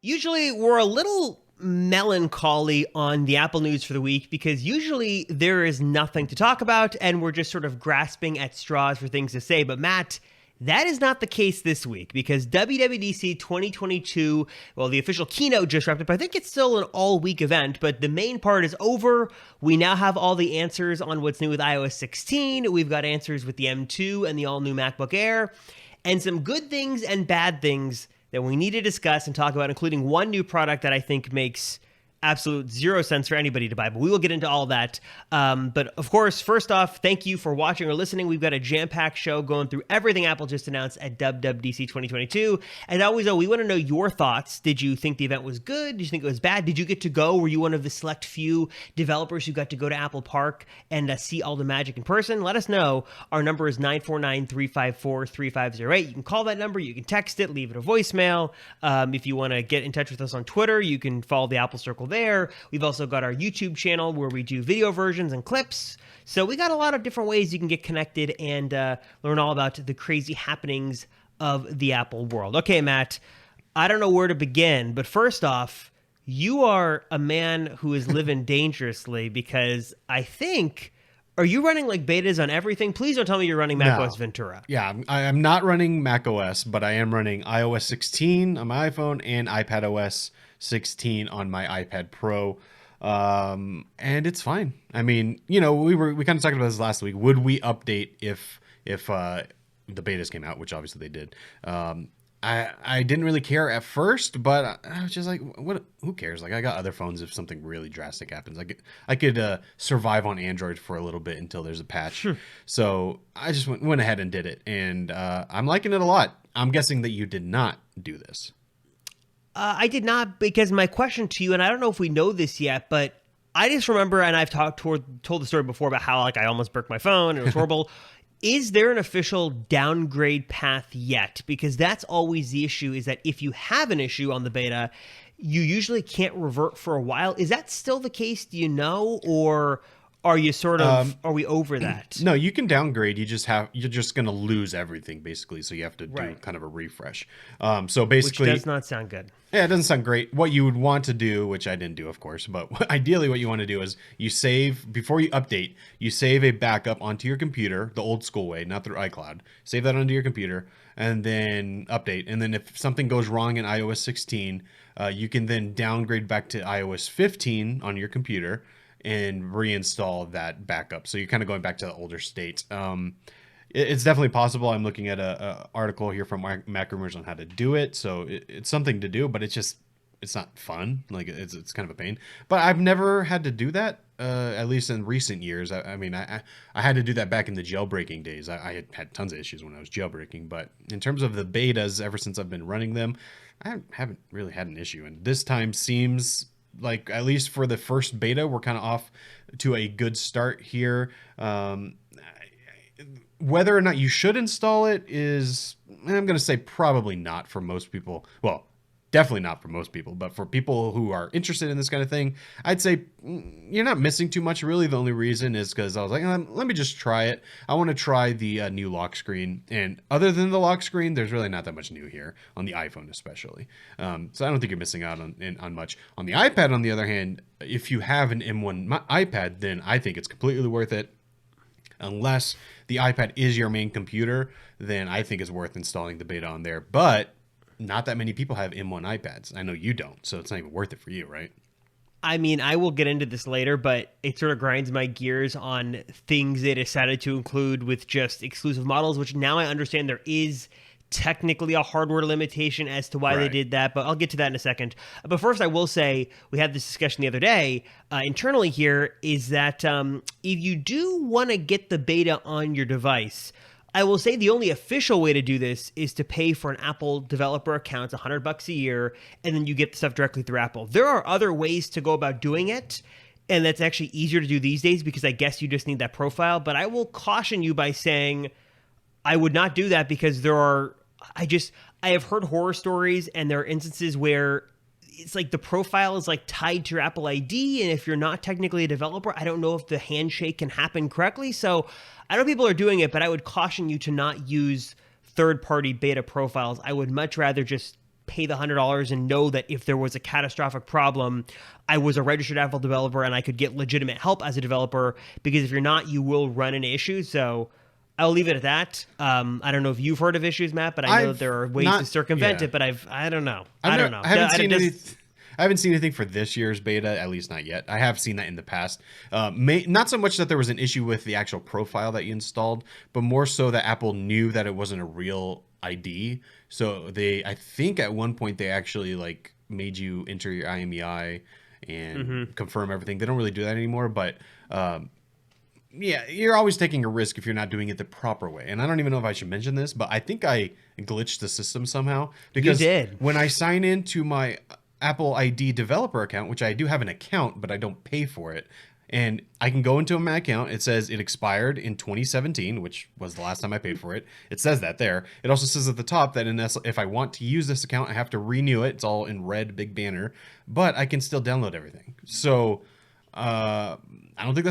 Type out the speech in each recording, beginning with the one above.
Usually we're a little melancholy on the Apple news for the week because usually there is nothing to talk about and we're just sort of grasping at straws for things to say. But Matt, that is not the case this week because WWDC 2022, well, the official keynote just wrapped up. I think it's still an all-week event, but the main part is over. We now have all the answers on what's new with iOS 16. We've got answers with the M2 and the all-new MacBook Air, and some good things and bad things that we need to discuss and talk about, including one new product that I think makes absolute zero sense for anybody to buy, but we will get into all that. But of course, first off, thank you for watching or listening. We've got a jam-packed show going through everything Apple just announced at WWDC 2022. As always, though, we want to know your thoughts. Did you think the event was good? Did you think it was bad? Did you get to go? Were you one of the select few developers who got to go to Apple Park and see all the magic in person? Let us know. Our number is 949-354-3508. You can call that number. You can text it, leave it a voicemail. If you want to get in touch with us on Twitter, you can follow the Apple Circle there. We've also got our YouTube channel where we do video versions and clips. So we got a lot of different ways you can get connected and learn all about the crazy happenings of the Apple world. Okay, Matt, I don't know where to begin, but first off, you are a man who is living dangerously because I think, are you running like betas on everything? Please don't tell me you're running macOS Ventura. Yeah, I'm not running macOS, but I am running iOS 16 on my iPhone and iPadOS 16 on my iPad Pro, and it's fine. I mean, we kind of talked about this last week. Would we update if the betas came out, which obviously they did. I didn't really care at first, but I was just like, what? Who cares? Like, I got other phones if something really drastic happens. I could survive on Android for a little bit until there's a patch. So I just went ahead and did it, and I'm liking it a lot. I'm guessing that you did not do this. I did not, because my question to you, and I don't know if we know this yet, but I just remember, and I've told the story before about how I almost broke my phone and it was horrible. Is there an official downgrade path yet? Because that's always the issue, is that if you have an issue on the beta, you usually can't revert for a while. Is that still the case? Do you know? Or are you sort of, are we over that? No, you can downgrade. You're just going to lose everything basically. So you have to do kind of a refresh. So basically, which does not sound good. Yeah, it doesn't sound great. What you would want to do, which I didn't do, of course, but ideally what you want to do is you save, before you update, you save a backup onto your computer, the old school way, not through iCloud. Save that onto your computer and then update. And then if something goes wrong in iOS 16, you can then downgrade back to iOS 15 on your computer and reinstall that backup. So you're kind of going back to the older state. It's definitely possible. I'm looking at a article here from Mac Rumors on how to do it. So it's something to do, but it's not fun. Like it's kind of a pain. But I've never had to do that, at least in recent years. I mean, I had to do that back in the jailbreaking days. I had tons of issues when I was jailbreaking. But in terms of the betas, ever since I've been running them, I haven't really had an issue. And this time seems like, at least for the first beta, we're kind of off to a good start here. Whether or not you should install it is, I'm going to say probably not for most people. Well, definitely not for most people, but for people who are interested in this kind of thing, I'd say you're not missing too much. Really, the only reason is because I was like, let me just try it. I want to try the new lock screen. And other than the lock screen, there's really not that much new here on the iPhone, especially. So I don't think you're missing out on much. On the iPad, on the other hand, if you have an M1 iPad, then I think it's completely worth it. Unless the iPad is your main computer, then I think it's worth installing the beta on there. But not that many people have M1 iPads. I know you don't, so it's not even worth it for you, right? I mean, I will get into this later, but it sort of grinds my gears on things they decided to include with just exclusive models, which now I understand there is technically a hardware limitation as to why they did that, but I'll get to that in a second. But first, I will say, we had this discussion the other day internally here, is that if you do want to get the beta on your device, I will say the only official way to do this is to pay for an Apple developer account, $100 a year, and then you get the stuff directly through Apple. There are other ways to go about doing it, and that's actually easier to do these days because I guess you just need that profile. But I will caution you by saying I would not do that because I have heard horror stories, and there are instances where it's like the profile is like tied to your Apple ID, and if you're not technically a developer, I don't know if the handshake can happen correctly. So I know people are doing it, but I would caution you to not use third-party beta profiles. I would much rather just pay the $100 and know that if there was a catastrophic problem, I was a registered Apple developer and I could get legitimate help as a developer, because if you're not, you will run into issues. So I'll leave it at that. I don't know if you've heard of issues, Matt, but I know that there are ways to circumvent it, but I don't know. I don't know. I haven't seen anything for this year's beta, at least not yet. I have seen that in the past. Not so much that there was an issue with the actual profile that you installed, but more so that Apple knew that it wasn't a real ID. So I think at one point they actually like made you enter your IMEI and confirm everything. They don't really do that anymore, but yeah, you're always taking a risk if you're not doing it the proper way. And I don't even know if I should mention this, but I think I glitched the system somehow, because you did. When I sign into my Apple ID developer account, which I do have an account, but I don't pay for it, and I can go into my account. It says it expired in 2017, which was the last time I paid for it. It says that there. It also says at the top that if I want to use this account, I have to renew it. It's all in red, big banner, but I can still download everything. So I don't think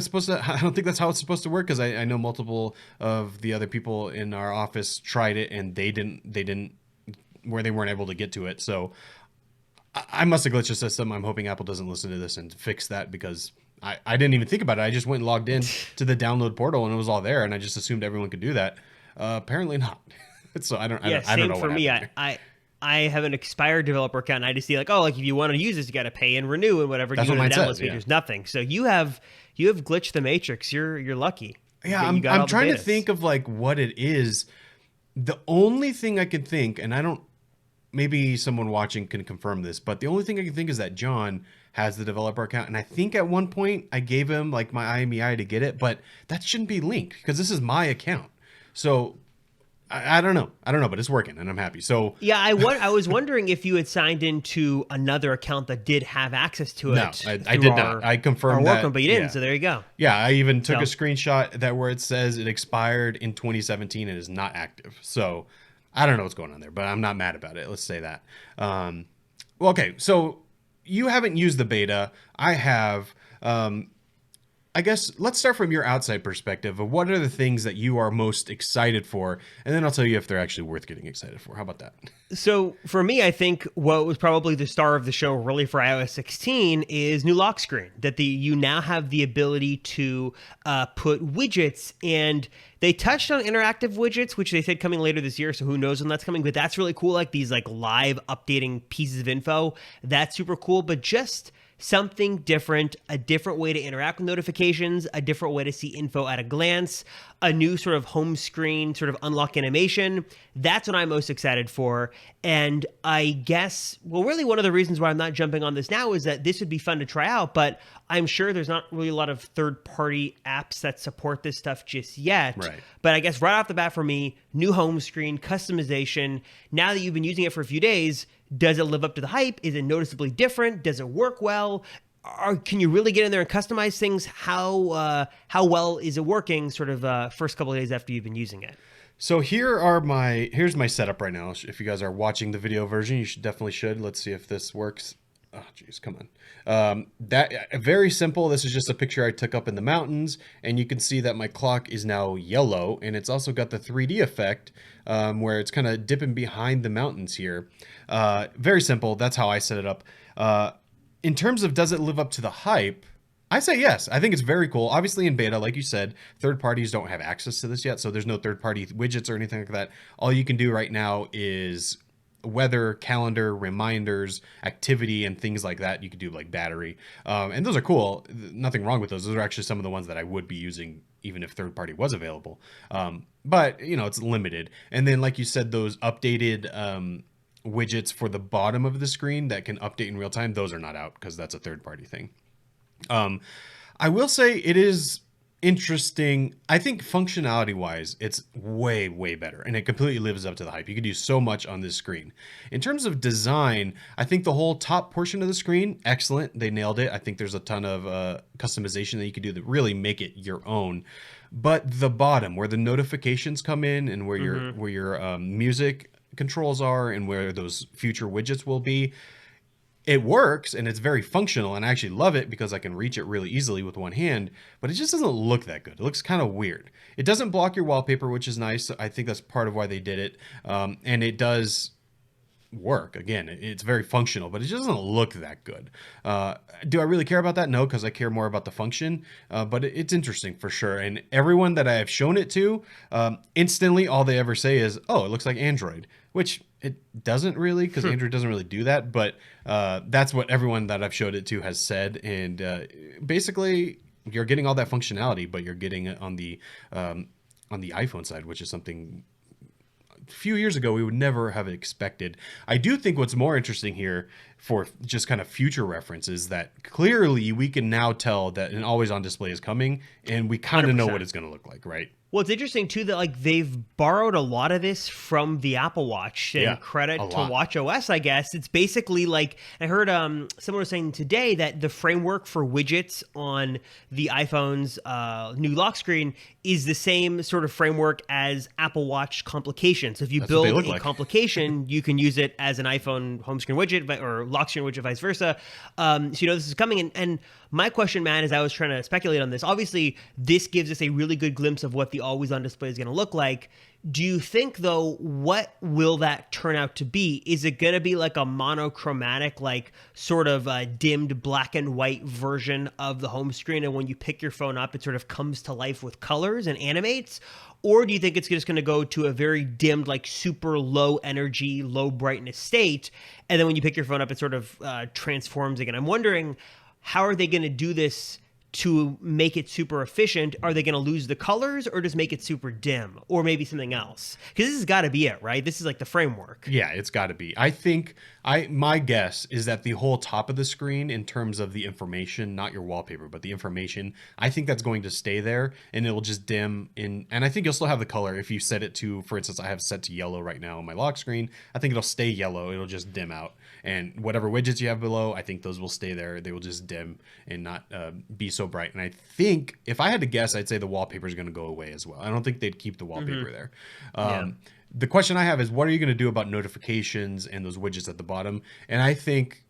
that's how it's supposed to work, because I know multiple of the other people in our office tried it and they didn't where they weren't able to get to it. So I must have glitched the system. I'm hoping Apple doesn't listen to this and fix that, because I didn't even think about it. I just went and logged in to the download portal and it was all there, and I just assumed everyone could do that. Apparently not. So I don't know. Same for me. I have an expired developer account, and I just see like, oh, like if you want to use this, you got to pay and renew and whatever. That's you what go to mine the download says, page, yeah. there's nothing. So you have glitched the matrix. You're lucky. Yeah, I'm trying to think of like what it is. The only thing I can think, and I don't, maybe someone watching can confirm this, but the only thing I can think is that John has the developer account, and I think at one point I gave him like my IMEI to get it, but that shouldn't be linked because this is my account. So I don't know, but it's working and I'm happy. So yeah, I was wondering if you had signed into another account that did have access to it. No, I did not. I confirmed that, but you didn't. So there you go. Yeah, I even took a screenshot that where it says it expired in 2017 and is not active. So I don't know what's going on there, but I'm not mad about it. Let's say that. Well, okay, so you haven't used the beta. I have. I guess let's start from your outside perspective of what are the things that you are most excited for, and then I'll tell you if they're actually worth getting excited for. How about that? So for me, I think what was probably the star of the show really for iOS 16 is new lock screen, that you now have the ability to put widgets, and they touched on interactive widgets, which they said coming later this year. So who knows when that's coming, but that's really cool. Like these like live updating pieces of info. That's super cool, but just something different, a different way to interact with notifications, a different way to see info at a glance, a new sort of home screen sort of unlock animation. That's what I'm most excited for. And I guess, well, really one of the reasons why I'm not jumping on this now is that this would be fun to try out, but I'm sure there's not really a lot of third-party apps that support this stuff just yet. Right. But I guess right off the bat for me, new home screen, customization. Now that you've been using it for a few days, does it live up to the hype? Is it noticeably different? Does it work well? Or can you really get in there and customize things? How well is it working sort of first couple of days after you've been using it? So here's my setup right now. If you guys are watching the video version, you should. Let's see if this works. Oh, geez, come on. That very simple. This is just a picture I took up in the mountains, and you can see that my clock is now yellow, and it's also got the 3D effect where it's kind of dipping behind the mountains here. Very simple. That's how I set it up. In terms of does it live up to the hype, I say yes. I think it's very cool. Obviously in beta, like you said, third parties don't have access to this yet, so there's no third party widgets or anything like that. All you can do right now is weather, calendar, reminders, activity, and things like that. You could do like battery. And those are cool. Nothing wrong with those. Those are actually some of the ones that I would be using even if third party was available. But, you know, it's limited. And then, like you said, those updated widgets for the bottom of the screen that can update in real time, those are not out because that's a third party thing. I will say it is interesting. I think functionality wise, it's way better, and it completely lives up to the hype. You can do so much on this screen. In terms of design, I think the whole top portion of the screen, excellent. They nailed it. I think there's a ton of customization that you can do that really make it your own. But the bottom, where the notifications come in, and where your music controls are, and where those future widgets will be, it works and it's very functional, and I actually love it because I can reach it really easily with one hand, but it just doesn't look that good. It looks kind of weird. It doesn't block your wallpaper, which is nice. I think that's part of why they did it. And it does, work. Again, it's very functional, but it just doesn't look that good. Do I really care about that? No, because I care more about the function. But it's interesting for sure. And everyone that I have shown it to, instantly all they ever say is, "Oh, it looks like Android," which it doesn't really, because Android doesn't really do that. But that's what everyone that I've showed it to has said. And basically, you're getting all that functionality, but you're getting it on the iPhone side, which is something a few years ago we would never have expected. I do think what's more interesting here for just kind of future reference is that clearly we can now tell that an always on display is coming, and we kind of know what it's going to look like, right? Well, it's interesting too that like they've borrowed a lot of this from the Apple Watch, and credit to watchOS, I guess. It's basically like, I heard someone was saying today that the framework for widgets on the iPhone's new lock screen is the same sort of framework as Apple Watch complication. So if you build a complication, you can use it as an iPhone home screen widget or lock screen widget, vice versa. So you know this is coming. And my question, Matt, as I was trying to speculate on this, obviously this gives us a really good glimpse of what the always on display is going to look like. Do you think, though, what will that turn out to be? Is it going to be like a monochromatic, like sort of a dimmed black and white version of the home screen, and when you pick your phone up, it sort of comes to life with colors and animates? Or do you think it's just going to go to a very dimmed, like super low energy, low brightness state, and then when you pick your phone up, it sort of transforms again? I'm wondering, how are they going to do this to make it super efficient? Are they going to lose the colors or just make it super dim, or maybe something else? Because this has got to be it, right? This is like the framework. Yeah, it's got to be. I think my guess is that the whole top of the screen, in terms of the information, not your wallpaper, but the information, I think that's going to stay there, and it will just dim in. And I think you'll still have the color if you set it to, for instance, I have set to yellow right now on my lock screen. I think it'll stay yellow. It'll just dim out. And whatever widgets you have below, I think those will stay there. They will just dim and not be so bright. And I think, if I had to guess, I'd say the wallpaper is going to go away as well. I don't think they'd keep the wallpaper there. The question I have is, what are you going to do about notifications and those widgets at the bottom? And I think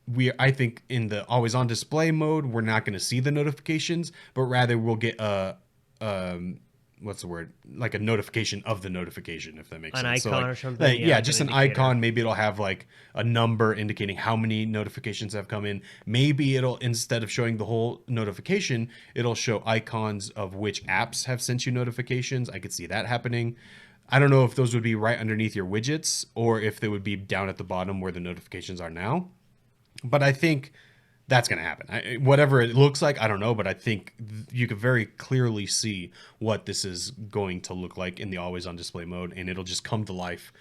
in the always on display mode, we're not going to see the notifications, but rather we'll get what's the word? Like a notification of the notification, if that makes sense. An icon so like, or something. Yeah, just an icon. Maybe it'll have like a number indicating how many notifications have come in. Maybe it'll, instead of showing the whole notification, it'll show icons of which apps have sent you notifications. I could see that happening. I don't know if those would be right underneath your widgets or if they would be down at the bottom where the notifications are now. But I think that's going to happen. Whatever it looks like, I don't know, but I think you could very clearly see what this is going to look like in the always on display mode, and it'll just come to life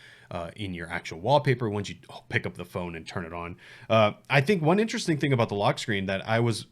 in your actual wallpaper once you pick up the phone and turn it on. I think one interesting thing about the lock screen that I was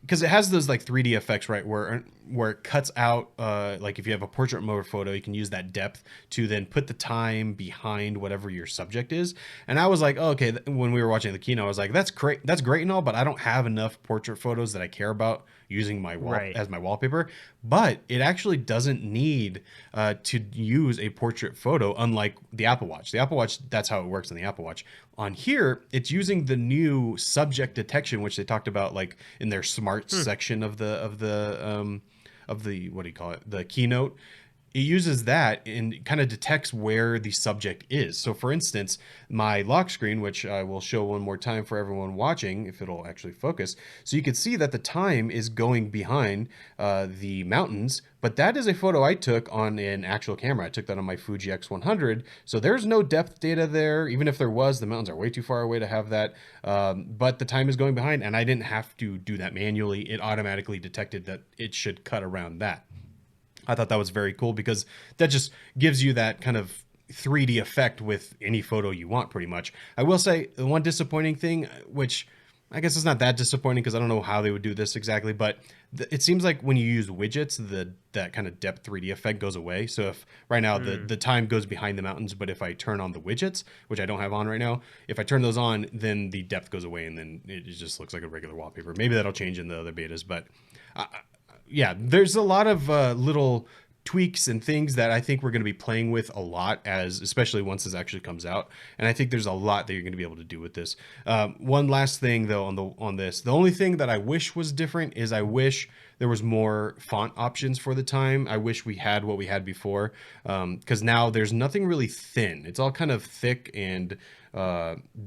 because it has those like 3D effects, right, where it cuts out, like if you have a portrait mode photo, you can use that depth to then put the time behind whatever your subject is. And I was like, oh, okay, when we were watching the keynote, I was like, that's great and all, but I don't have enough portrait photos that I care about using my as my wallpaper. But it actually doesn't need to use a portrait photo, unlike the Apple Watch. The Apple Watch, that's how it works on the Apple Watch. On here, it's using the new subject detection, which they talked about like in their smart section of the what do you call it? The keynote. It uses that and kind of detects where the subject is. So for instance, my lock screen, which I will show one more time for everyone watching, if it'll actually focus. So you can see that the time is going behind the mountains, but that is a photo I took on an actual camera. I took that on my Fuji X100. So there's no depth data there. Even if there was, the mountains are way too far away to have that. But the time is going behind, and I didn't have to do that manually. It automatically detected that it should cut around that. I thought that was very cool because that just gives you that kind of 3D effect with any photo you want, pretty much. I will say the one disappointing thing, which I guess is not that disappointing because I don't know how they would do this exactly, but it seems like when you use widgets, that kind of depth 3D effect goes away. So if right now the time goes behind the mountains, but if I turn on the widgets, which I don't have on right now, if I turn those on, then the depth goes away and then it just looks like a regular wallpaper. Maybe that'll change in the other betas, but yeah, there's a lot of little tweaks and things that I think we're going to be playing with a lot, especially once this actually comes out. And I think there's a lot that you're going to be able to do with this. One last thing though on this, the only thing that I wish was different is I wish there was more font options for the time. I wish we had what we had before, because now there's nothing really thin. It's all kind of thick and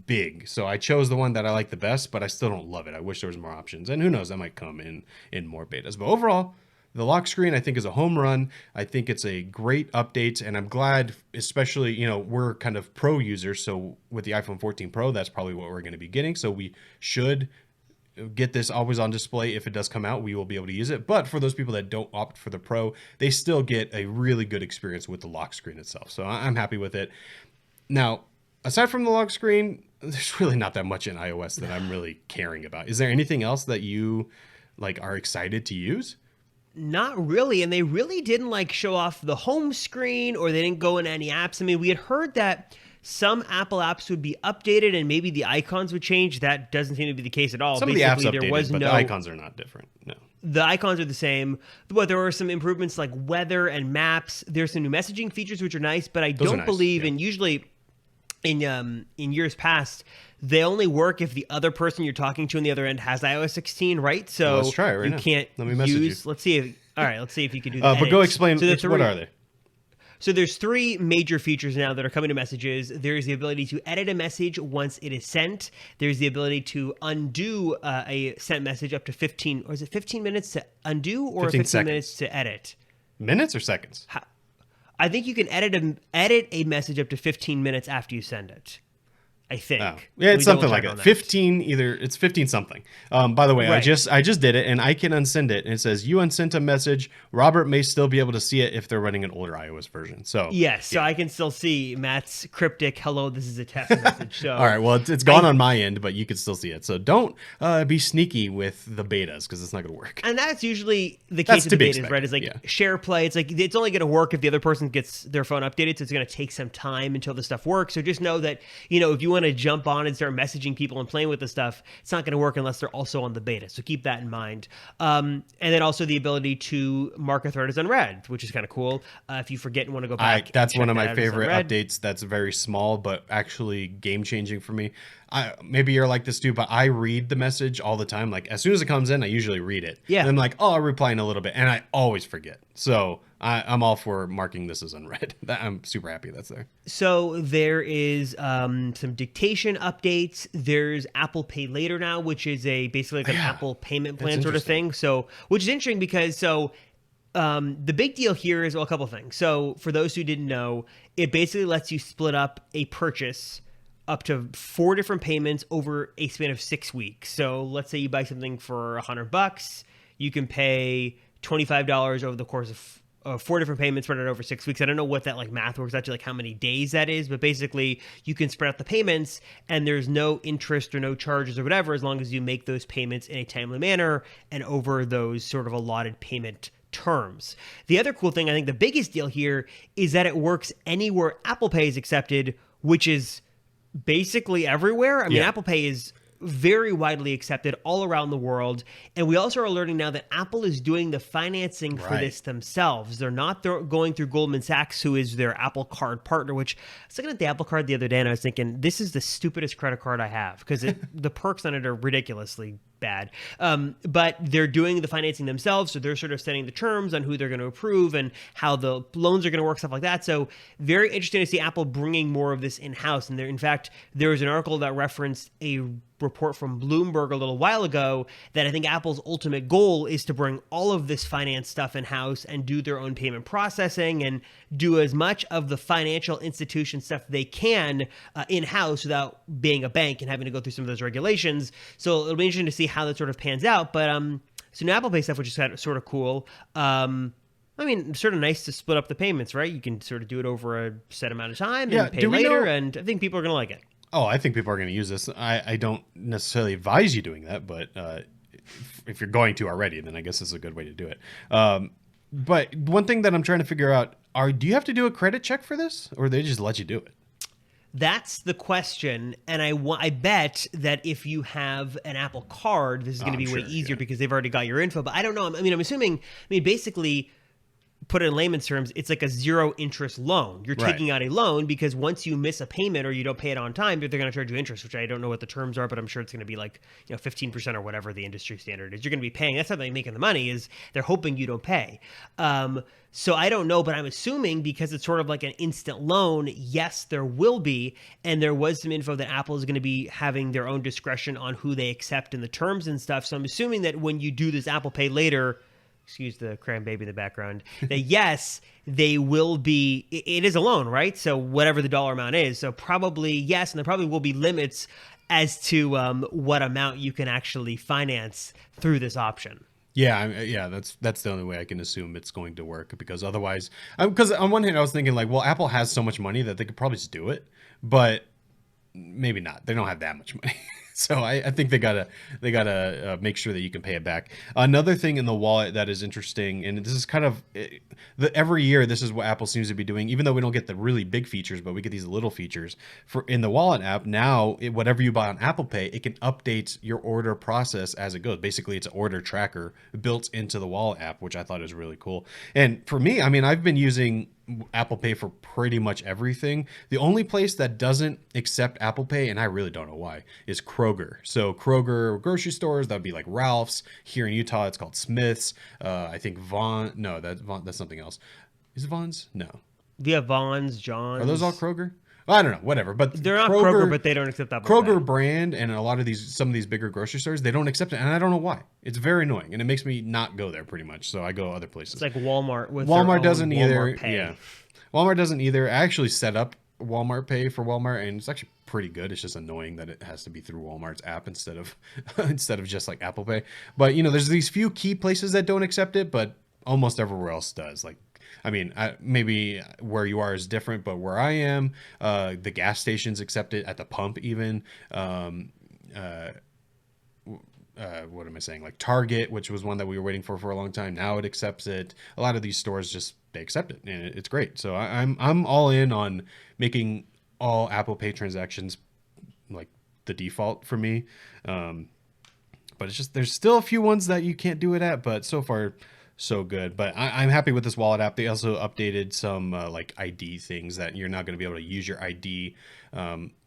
big. So I chose the one that I like the best, but I still don't love it. I wish there was more options, and who knows, that might come in more betas. But overall, the lock screen I think is a home run. I think it's a great update, and I'm glad, especially, you know, we're kind of pro users, so with the iPhone 14 Pro, that's probably what we're going to be getting. So we should get this always on display. If it does come out, we will be able to use it. But for those people that don't opt for the Pro, they still get a really good experience with the lock screen itself. So I'm happy with it. Now, aside from the lock screen, there's really not that much in iOS that I'm really caring about. Is there anything else that you are excited to use? Not really, and they really didn't show off the home screen, or they didn't go into any apps. I mean, we had heard that some Apple apps would be updated and maybe the icons would change. That doesn't seem to be the case at all. Some Basically, of the apps there updated, was but no the icons are not different. No. The icons are the same, but there were some improvements like weather and maps. There's some new messaging features which are nice, but I don't believe, and usually in years past, they only work if the other person you're talking to on the other end has iOS 16, right? So let's try it right you now. Can't Let me message you. Let's see if you can do that. But go explain, what are they? So there's three major features now that are coming to messages. There's the ability to edit a message once it is sent. There's the ability to undo a sent message up to 15, or is it 15 minutes to undo, or 15 minutes to edit? Minutes or seconds? I think you can edit a message up to 15 minutes after you send it. I think. Oh. Yeah, it's something like that. 15, it's 15 something. By the way, right. I just did it, and I can unsend it, and it says you unsent a message. Robert may still be able to see it if they're running an older iOS version. So yes, so I can still see Matt's cryptic "Hello, this is a test message." So all right, well, it's gone on my end, but you can still see it. So don't be sneaky with the betas, because it's not going to work. And that's usually the case with the betas, right? It's share play. It's it's only going to work if the other person gets their phone updated. So it's going to take some time until the stuff works. So just know that if you want to jump on and start messaging people and playing with the stuff, it's not going to work unless they're also on the beta. So keep that in mind. And then also the ability to mark a thread as unread, which is kind of cool. If you forget and want to go back, that's one of my favorite updates. That's very small, but actually game changing for me. Maybe you're like this too, but I read the message all the time. As soon as it comes in, I usually read it. Yeah. And I'm I'll reply in a little bit, and I always forget. So I'm all for marking this as unread. I'm super happy that's there. So there is some dictation updates. There's Apple Pay Later now, which is basically an Apple payment plan sort of thing. So, which is interesting because the big deal here is a couple things. So for those who didn't know, it basically lets you split up a purchase up to 4 different payments over a span of 6 weeks. So let's say you buy something for $100, you can pay $25 over the course of 4 different payments spread out over 6 weeks. I don't know what that math works out to, how many days that is, but basically you can spread out the payments and there's no interest or no charges or whatever, as long as you make those payments in a timely manner and over those sort of allotted payment terms. The other cool thing, I think the biggest deal here, is that it works anywhere Apple Pay is accepted, which is basically everywhere. I mean, Apple Pay is very widely accepted all around the world. And we also are learning now that Apple is doing the financing for this themselves. They're not going through Goldman Sachs, who is their Apple Card partner, which I was looking at the Apple Card the other day and I was thinking, this is the stupidest credit card I have, because the perks on it are ridiculously bad. But they're doing the financing themselves, so they're sort of setting the terms on who they're going to approve and how the loans are going to work, stuff like that. So very interesting to see Apple bringing more of this in-house. And in fact, there was an article that referenced a report from Bloomberg a little while ago that I think Apple's ultimate goal is to bring all of this finance stuff in-house and do their own payment processing and do as much of the financial institution stuff they can in-house without being a bank and having to go through some of those regulations. So it'll be interesting to see how that sort of pans out. But so new Apple Pay stuff, which is sort of cool. I mean, sort of nice to split up the payments, right? You can sort of do it over a set amount of time and pay later, and I think people are going to like it. Oh, I think people are going to use this. I don't necessarily advise you doing that, but if you're going to already, then I guess this is a good way to do it. But one thing that I'm trying to figure out, do you have to do a credit check for this, or they just let you do it? That's the question, and I bet that if you have an Apple Card, this is going to be way easier because they've already got your info. But I don't know. I mean, I'm assuming. I mean, basically, put it in layman's terms, it's like a zero interest loan. You're Right. taking out a loan because once you miss a payment or you don't pay it on time, they're going to charge you interest, which I don't know what the terms are, but I'm sure it's going to be like 15% or whatever the industry standard is. You're going to be paying. That's how they're making the money, is they're hoping you don't pay. So I don't know, but I'm assuming because it's sort of like an instant loan, yes, there will be. And there was some info that Apple is going to be having their own discretion on who they accept in the terms and stuff. So I'm assuming that when you do this Apple Pay later, excuse the crying baby in the background, that yes, they will be, it is a loan, right? So whatever the dollar amount is. So probably yes, and there probably will be limits as to what amount you can actually finance through this option. Yeah, that's the only way I can assume it's going to work, because otherwise, because on one hand I was thinking like, well, Apple has so much money that they could probably just do it, but maybe not. They don't have that much money. So I think they gotta make sure that you can pay it back. Another thing in the wallet that is interesting, and this is kind of every year this is what Apple seems to be doing, even though we don't get the really big features, but we get these little features for in the wallet app. Now, whatever you buy on Apple Pay, it can update your order process as it goes. Basically, it's an order tracker built into the wallet app, which I thought is really cool. And for me, I mean, I've been using Apple Pay for pretty much everything. The only place that doesn't accept Apple Pay, and I really don't know why, is Kroger. So Kroger grocery stores, that would be like Ralph's. Here in Utah, it's called Smith's. I think that's something else. Is it Vaughn's? No. Do you have Vaughn's, John's? Are those all Kroger? Well, I don't know, whatever. But they're not Kroger, but they don't accept Apple Kroger Pay. brand and a lot of some of these bigger grocery stores, they don't accept it, and I don't know why. It's very annoying, and it makes me not go there pretty much. So I go other places. It's like Walmart with Walmart their own doesn't Walmart either. Pay. Yeah, Walmart doesn't either. I actually set up Walmart Pay for Walmart, and it's actually pretty good. It's just annoying that it has to be through Walmart's app instead of just like Apple Pay. But there's these few key places that don't accept it, but almost everywhere else does. Like, I mean, maybe where you are is different, but where I am, the gas stations accept it, at the pump even. What am I saying? Like Target, which was one that we were waiting for a long time. Now it accepts it. A lot of these stores they accept it, and it's great. So I'm all in on making all Apple Pay transactions like the default for me. But it's just, there's still a few ones that you can't do it at, but so far so good. But I'm happy with this wallet app. They also updated some like ID things that you're not going to be able to use your ID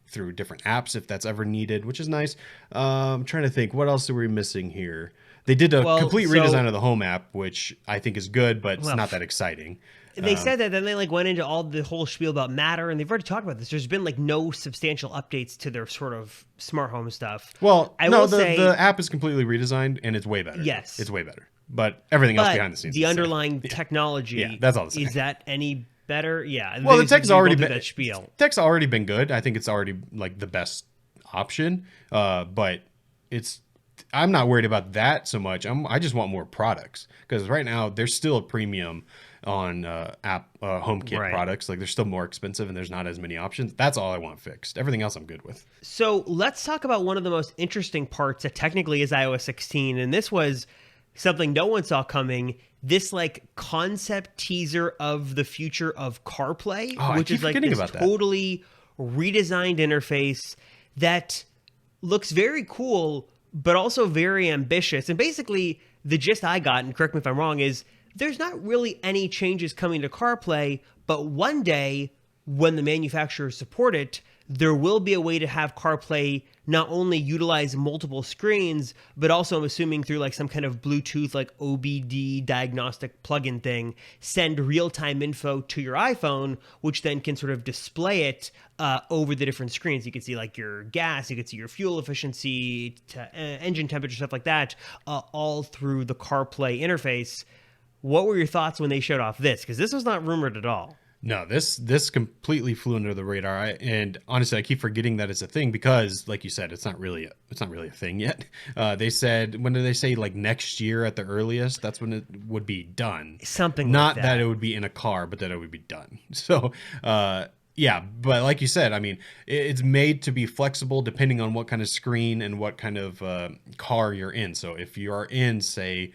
through different apps if that's ever needed, which is nice. I'm trying to think, what else are we missing here? They did a complete redesign of the home app, which I think is good, but it's not that exciting. They said that, then they went into all the whole spiel about Matter, and they've already talked about this. There's been no substantial updates to their sort of smart home stuff. Well, the app is completely redesigned, and it's way better. Yes, it's way better. But everything else behind the scenes, the underlying technology, that's all the same. Is that any better? Yeah. Well, the tech's already been that spiel. Tech's already been good. I think it's already like the best option. But I'm not worried about that so much. I just want more products, because right now there's still a premium on HomeKit products. Like, they're still more expensive, and there's not as many options. That's all I want fixed. Everything else I'm good with. So let's talk about one of the most interesting parts that technically is iOS 16, and this was something no one saw coming. This concept teaser of the future of Carplay, which is this totally redesigned interface that looks very cool, but also very ambitious. And basically, the gist I got, and correct me if I'm wrong, is there's not really any changes coming to CarPlay, but one day when the manufacturers support it, there will be a way to have CarPlay not only utilize multiple screens, but also, I'm assuming through some kind of Bluetooth, OBD diagnostic plugin thing, send real-time info to your iPhone, which then can sort of display it over the different screens. You can see your gas, you can see your fuel efficiency, engine temperature, stuff like that, all through the CarPlay interface. What were your thoughts when they showed off this? Because this was not rumored at all. No, this completely flew under the radar. And honestly, I keep forgetting that it's a thing, because, like you said, it's not really a thing yet. They said, when did they say, next year at the earliest? That's when it would be done. Something not like that. Not that it would be in a car, but that it would be done. So, yeah, but like you said, I mean, it's made to be flexible depending on what kind of screen and what kind of car you're in. So if you are in, say,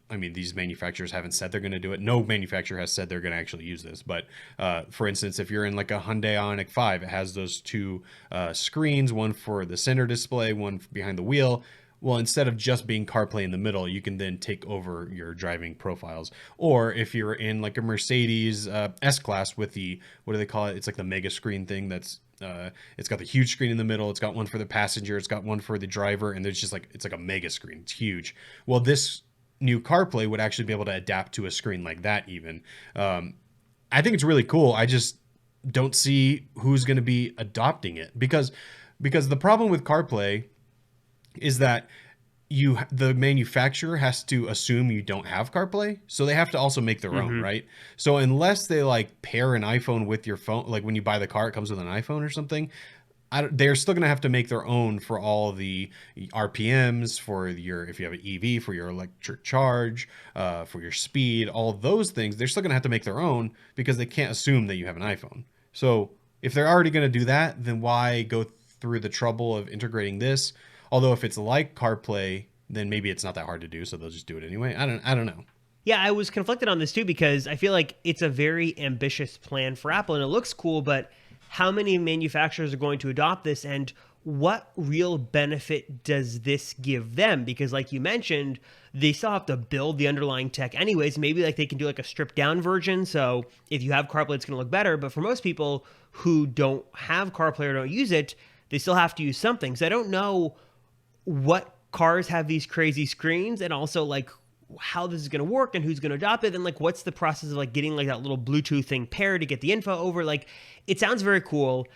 these manufacturers haven't said they're going to do it. No manufacturer has said they're going to actually use this. But for instance, if you're in a Hyundai Ioniq 5, it has those two screens, one for the center display, one behind the wheel. well, instead of just being CarPlay in the middle, you can then take over your driving profiles. Or if you're in like a Mercedes S-Class with the, what do they call it? It's like the mega screen thing that's, it's got the huge screen in the middle. It's got one for the passenger. It's got one for the driver. And there's just like, it's like a mega screen. It's huge. Well, this new CarPlay would actually be able to adapt to a screen like that even. I think it's really cool. I just don't see who's going to be adopting it because the problem with CarPlay is that the manufacturer has to assume you don't have CarPlay, so they have to also make their own, right? So unless they like pair an iPhone with your phone, like when you buy the car, it comes with an iPhone or something. They're still going to have to make their own for all the RPMs for your, if you have an EV, for your electric charge, for your speed, all those things. They're still going to have to make their own because they can't assume that you have an iPhone. So if they're already going to do that, then why go through the trouble of integrating this? Although if it's like CarPlay, then maybe it's not that hard to do, so they'll just do it anyway. I don't know. Yeah, I was conflicted on this too because I feel like it's a very ambitious plan for Apple and it looks cool, but how many manufacturers are going to adopt this and what real benefit does this give them? Because like you mentioned, they still have to build the underlying tech anyways. Maybe like they can do like a stripped down version. So if you have CarPlay, it's going to look better. But for most people who don't have CarPlay or don't use it, they still have to use something. So I don't know what cars have these crazy screens and also like how this is going to work and who's going to adopt it and like what's the process of like getting like that little Bluetooth thing paired to get the info over. Like it sounds very cool,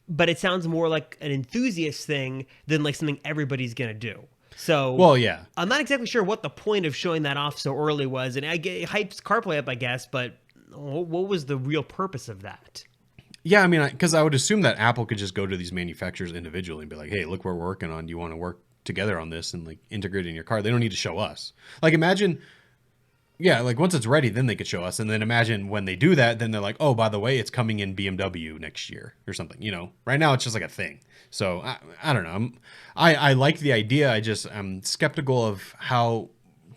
but it sounds more like an enthusiast thing than like something everybody's going to do. So well, yeah, I'm not exactly sure what the point of showing that off so early was, and it hypes CarPlay up, I guess, but what was the real purpose of that? Yeah, I mean, because I would assume that Apple could just go to these manufacturers individually and be like, hey, look what we're working on. Do you want to work together on this and like integrate it in your car? They don't need to show us. Like imagine, yeah, like once it's ready, then they could show us. And then imagine when they do that, then they're like, oh, by the way, it's coming in BMW next year or something. You know, right now it's just like a thing. So I don't know. I like the idea. I'm skeptical of how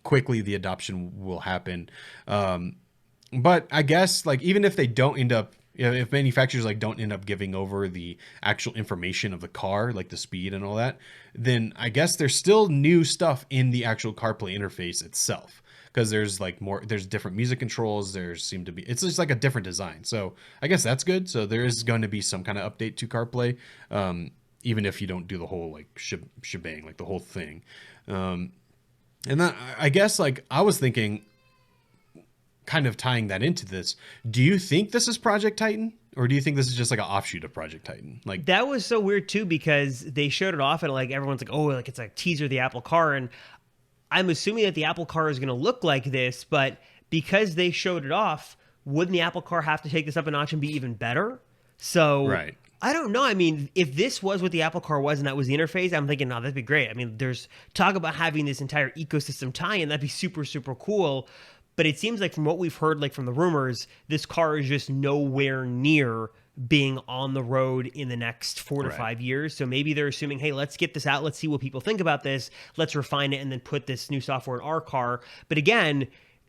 quickly the adoption will happen. But I guess like even if they don't end up, if manufacturers like don't end up giving over the actual information of the car, like the speed and all that, then I guess there's still new stuff in the actual CarPlay interface itself. Because there's like there's different music controls. It's just like a different design. So I guess that's good. So there is going to be some kind of update to CarPlay, even if you don't do the whole like shebang, like the whole thing. And that, I guess like I was thinking, kind of tying that into this, do you think this is Project Titan? Or do you think this is just like an offshoot of Project Titan? Like that was so weird too, because they showed it off and like everyone's like, oh, like it's a teaser of the Apple car. And I'm assuming that the Apple car is going to look like this, but because they showed it off, wouldn't the Apple car have to take this up a notch and be even better? So right. I don't know. I mean, if this was what the Apple car was and that was the interface, I'm thinking, no, that'd be great. I mean, there's talk about having this entire ecosystem tie-in. That'd be super, super cool. But it seems like from what we've heard, like from the rumors, this car is just nowhere near being on the road in the next 4 to 5 years. So maybe they're assuming, hey, let's get this out. Let's see what people think about this. Let's refine it and then put this new software in our car. But again,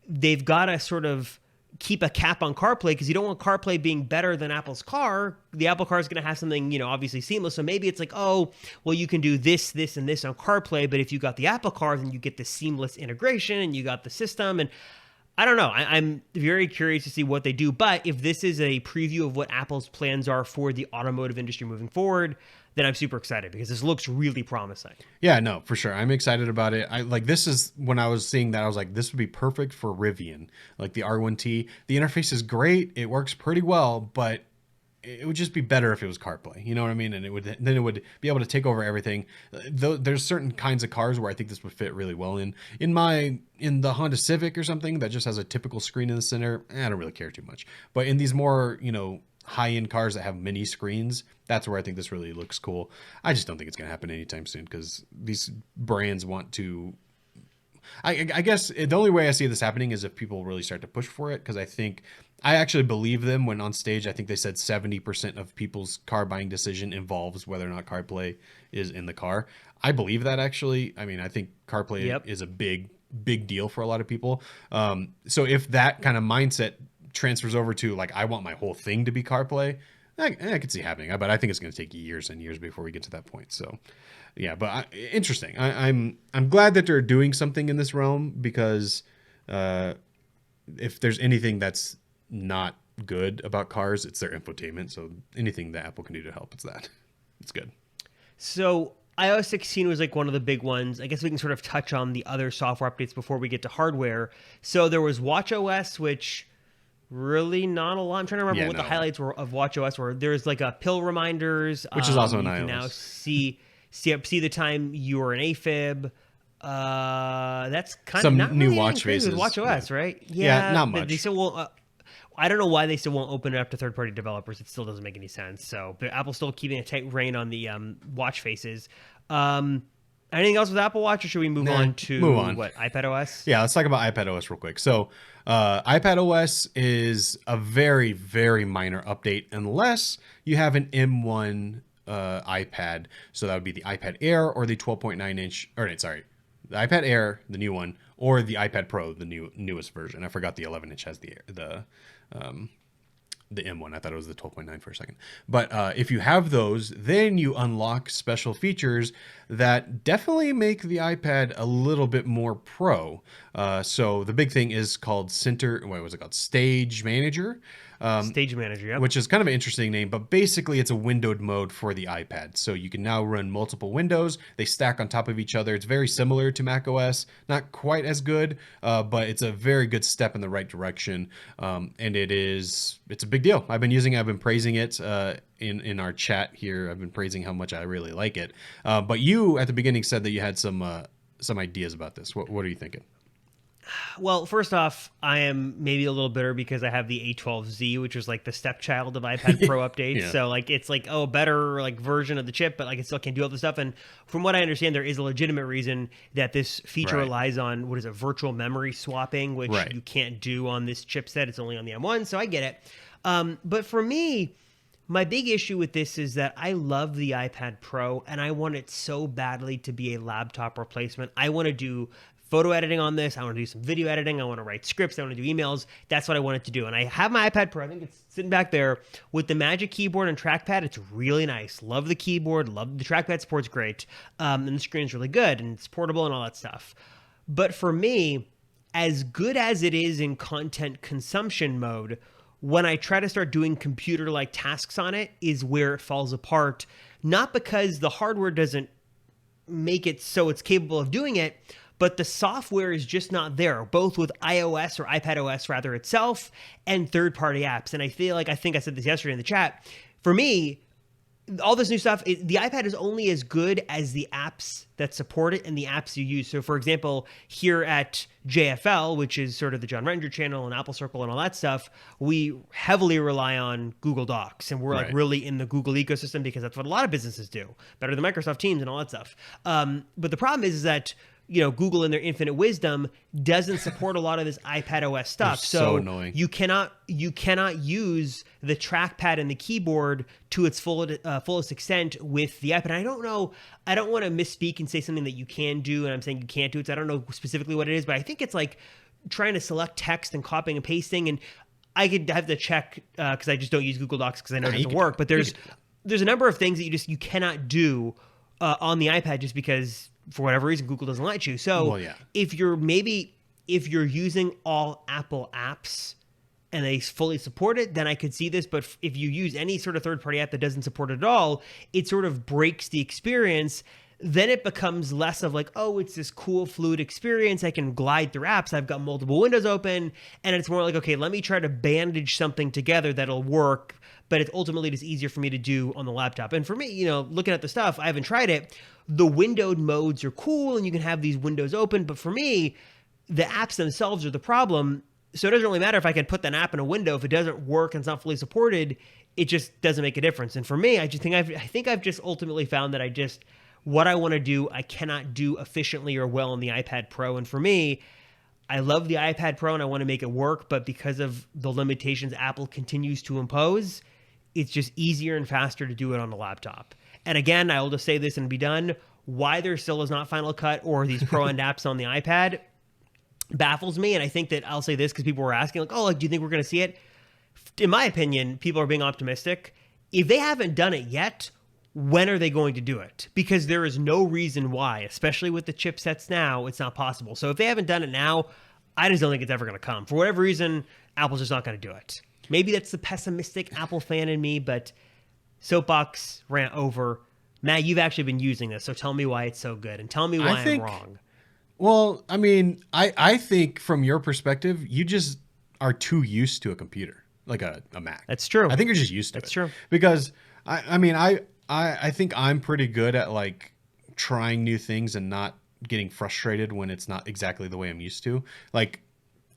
they've got to sort of keep a cap on CarPlay because you don't want CarPlay being better than Apple's car. The Apple car is going to have something, you know, obviously seamless. So maybe it's like, oh, well, you can do this, this, and this on CarPlay. But if you got the Apple car, then you get the seamless integration and you got the system. And I don't know. I'm very curious to see what they do. But if this is a preview of what Apple's plans are for the automotive industry moving forward, then I'm super excited because this looks really promising. Yeah, no, for sure. I'm excited about it. This is when I was seeing that, I was like, this would be perfect for Rivian, like the R1T. The interface is great. It works pretty well, but it would just be better if it was CarPlay. You know what I mean? And it would be able to take over everything. There's certain kinds of cars where I think this would fit really well in the Honda Civic or something that just has a typical screen in the center. I don't really care too much. But in these more, you know, high-end cars that have mini screens, that's where I think this really looks cool. I just don't think it's going to happen anytime soon because these brands want to. I guess the only way I see this happening is if people really start to push for it, because I actually believe them when on stage. I think they said 70% of people's car buying decision involves whether or not CarPlay is in the car. I believe that actually. I mean, I think CarPlay is a big deal for a lot of people. So if that kind of mindset transfers over to like, I want my whole thing to be CarPlay, I could see happening, but I think it's going to take years and years before we get to that point. So, yeah, but interesting. I'm glad that they're doing something in this realm because if there's anything that's not good about cars, it's their infotainment. So anything that Apple can do to help, it's that. It's good. So iOS 16 was like one of the big ones. I guess we can sort of touch on the other software updates before we get to hardware. So there was watchOS, which really not a lot. I'm trying to remember what the highlights were of watchOS were. There's like a pill reminders, which is also an iOS. You can now see the time you were an AFib. That's kind of not new really watch faces with watchOS, right? Yeah, not much. They still won't. I don't know why they still won't open it up to third-party developers. It still doesn't make any sense. So, but Apple's still keeping a tight rein on the watch faces. Anything else with Apple Watch, or should we move on to what, iPadOS? Yeah, let's talk about iPadOS real quick. So, iPadOS is a very, very minor update unless you have an M1 iPad. So that would be the iPad Air or the 12.9 inch. The iPad Air, the new one, or the iPad Pro, the newest version. I forgot the 11 inch has the M1. I thought it was the 12.9 for a second. But if you have those, then you unlock special features that definitely make the iPad a little bit more pro. So the big thing is called Stage Manager. Stage Manager, yeah. Which is kind of an interesting name, but basically it's a windowed mode for the iPad. So you can now run multiple windows. They stack on top of each other. It's very similar to macOS. Not quite as good, but it's a very good step in the right direction. And it's a big deal. I've been praising it in our chat here. I've been praising how much I really like it. But you at the beginning said that you had some ideas about this. What are you thinking? Well, first off, I am maybe a little bitter because I have the A12Z, which was like the stepchild of iPad Pro updates. Yeah. So like it's like, a better like version of the chip, but like it still can't do all the stuff. And from what I understand, there is a legitimate reason that this feature relies on virtual memory swapping, which you can't do on this chipset. It's only on the M1, so I get it. But for me, my big issue with this is that I love the iPad Pro and I want it so badly to be a laptop replacement. I want to do photo editing on this. I want to do some video editing. I want to write scripts. I want to do emails. That's what I want it to do. And I have my iPad Pro. I think it's sitting back there with the Magic Keyboard and trackpad. It's really nice. Love the keyboard. Love the trackpad. Support's great. And the screen's really good and it's portable and all that stuff. But for me, as good as it is in content consumption mode, when I try to start doing computer-like tasks on it is where it falls apart. Not because the hardware doesn't make it so it's capable of doing it, but the software is just not there, both with iOS or iPadOS rather itself and third-party apps. And I think I said this yesterday in the chat. For me, all this new stuff, the iPad is only as good as the apps that support it and the apps you use. So, for example, here at JFL, which is sort of the John Rettinger channel and Apple Circle and all that stuff, we heavily rely on Google Docs. And we're like really in the Google ecosystem because that's what a lot of businesses do, better than Microsoft Teams and all that stuff. But the problem is that Google in their infinite wisdom doesn't support a lot of this iPadOS stuff. So annoying. You cannot use the trackpad and the keyboard to its fullest extent with the iPad. And I don't know. I don't want to misspeak and say something that you can do, and I'm saying you can't do it. So I don't know specifically what it is, but I think it's like trying to select text and copying and pasting. And I could have to check because I just don't use Google Docs because I know it doesn't work. But there's a number of things that you cannot do on the iPad just because, for whatever reason, Google doesn't let you. So if you're using all Apple apps and they fully support it, then I could see this. But if you use any sort of third-party app that doesn't support it at all, it sort of breaks the experience. Then it becomes less of like, oh, it's this cool fluid experience. I can glide through apps. I've got multiple windows open. And it's more like, okay, let me try to bandage something together that'll work. But it's ultimately just easier for me to do on the laptop. And for me, looking at the stuff, I haven't tried it. The windowed modes are cool and you can have these windows open. But for me, the apps themselves are the problem. So it doesn't really matter if I can put that app in a window. If it doesn't work and it's not fully supported, it just doesn't make a difference. And for me, I think I've just ultimately found that what I want to do, I cannot do efficiently or well on the iPad Pro. And for me, I love the iPad Pro and I want to make it work. But because of the limitations Apple continues to impose, it's just easier and faster to do it on a laptop. And again, I will just say this and be done. Why there still is not Final Cut or these pro-end apps on the iPad baffles me. And I think that I'll say this because people were asking, do you think we're going to see it? In my opinion, people are being optimistic. if they haven't done it yet, when are they going to do it? Because there is no reason why, especially with the chipsets now, it's not possible. So if they haven't done it now, I just don't think it's ever going to come. For whatever reason, Apple's just not going to do it. Maybe that's the pessimistic Apple fan in me, but soapbox rant over. Matt, you've actually been using this, so tell me why it's so good, and tell me why I'm wrong. Well, I mean, I think from your perspective, you just are too used to a computer, like a Mac. That's true. I think you're just used to it. That's true. Because, I think I'm pretty good at like trying new things and not getting frustrated when it's not exactly the way I'm used to. Like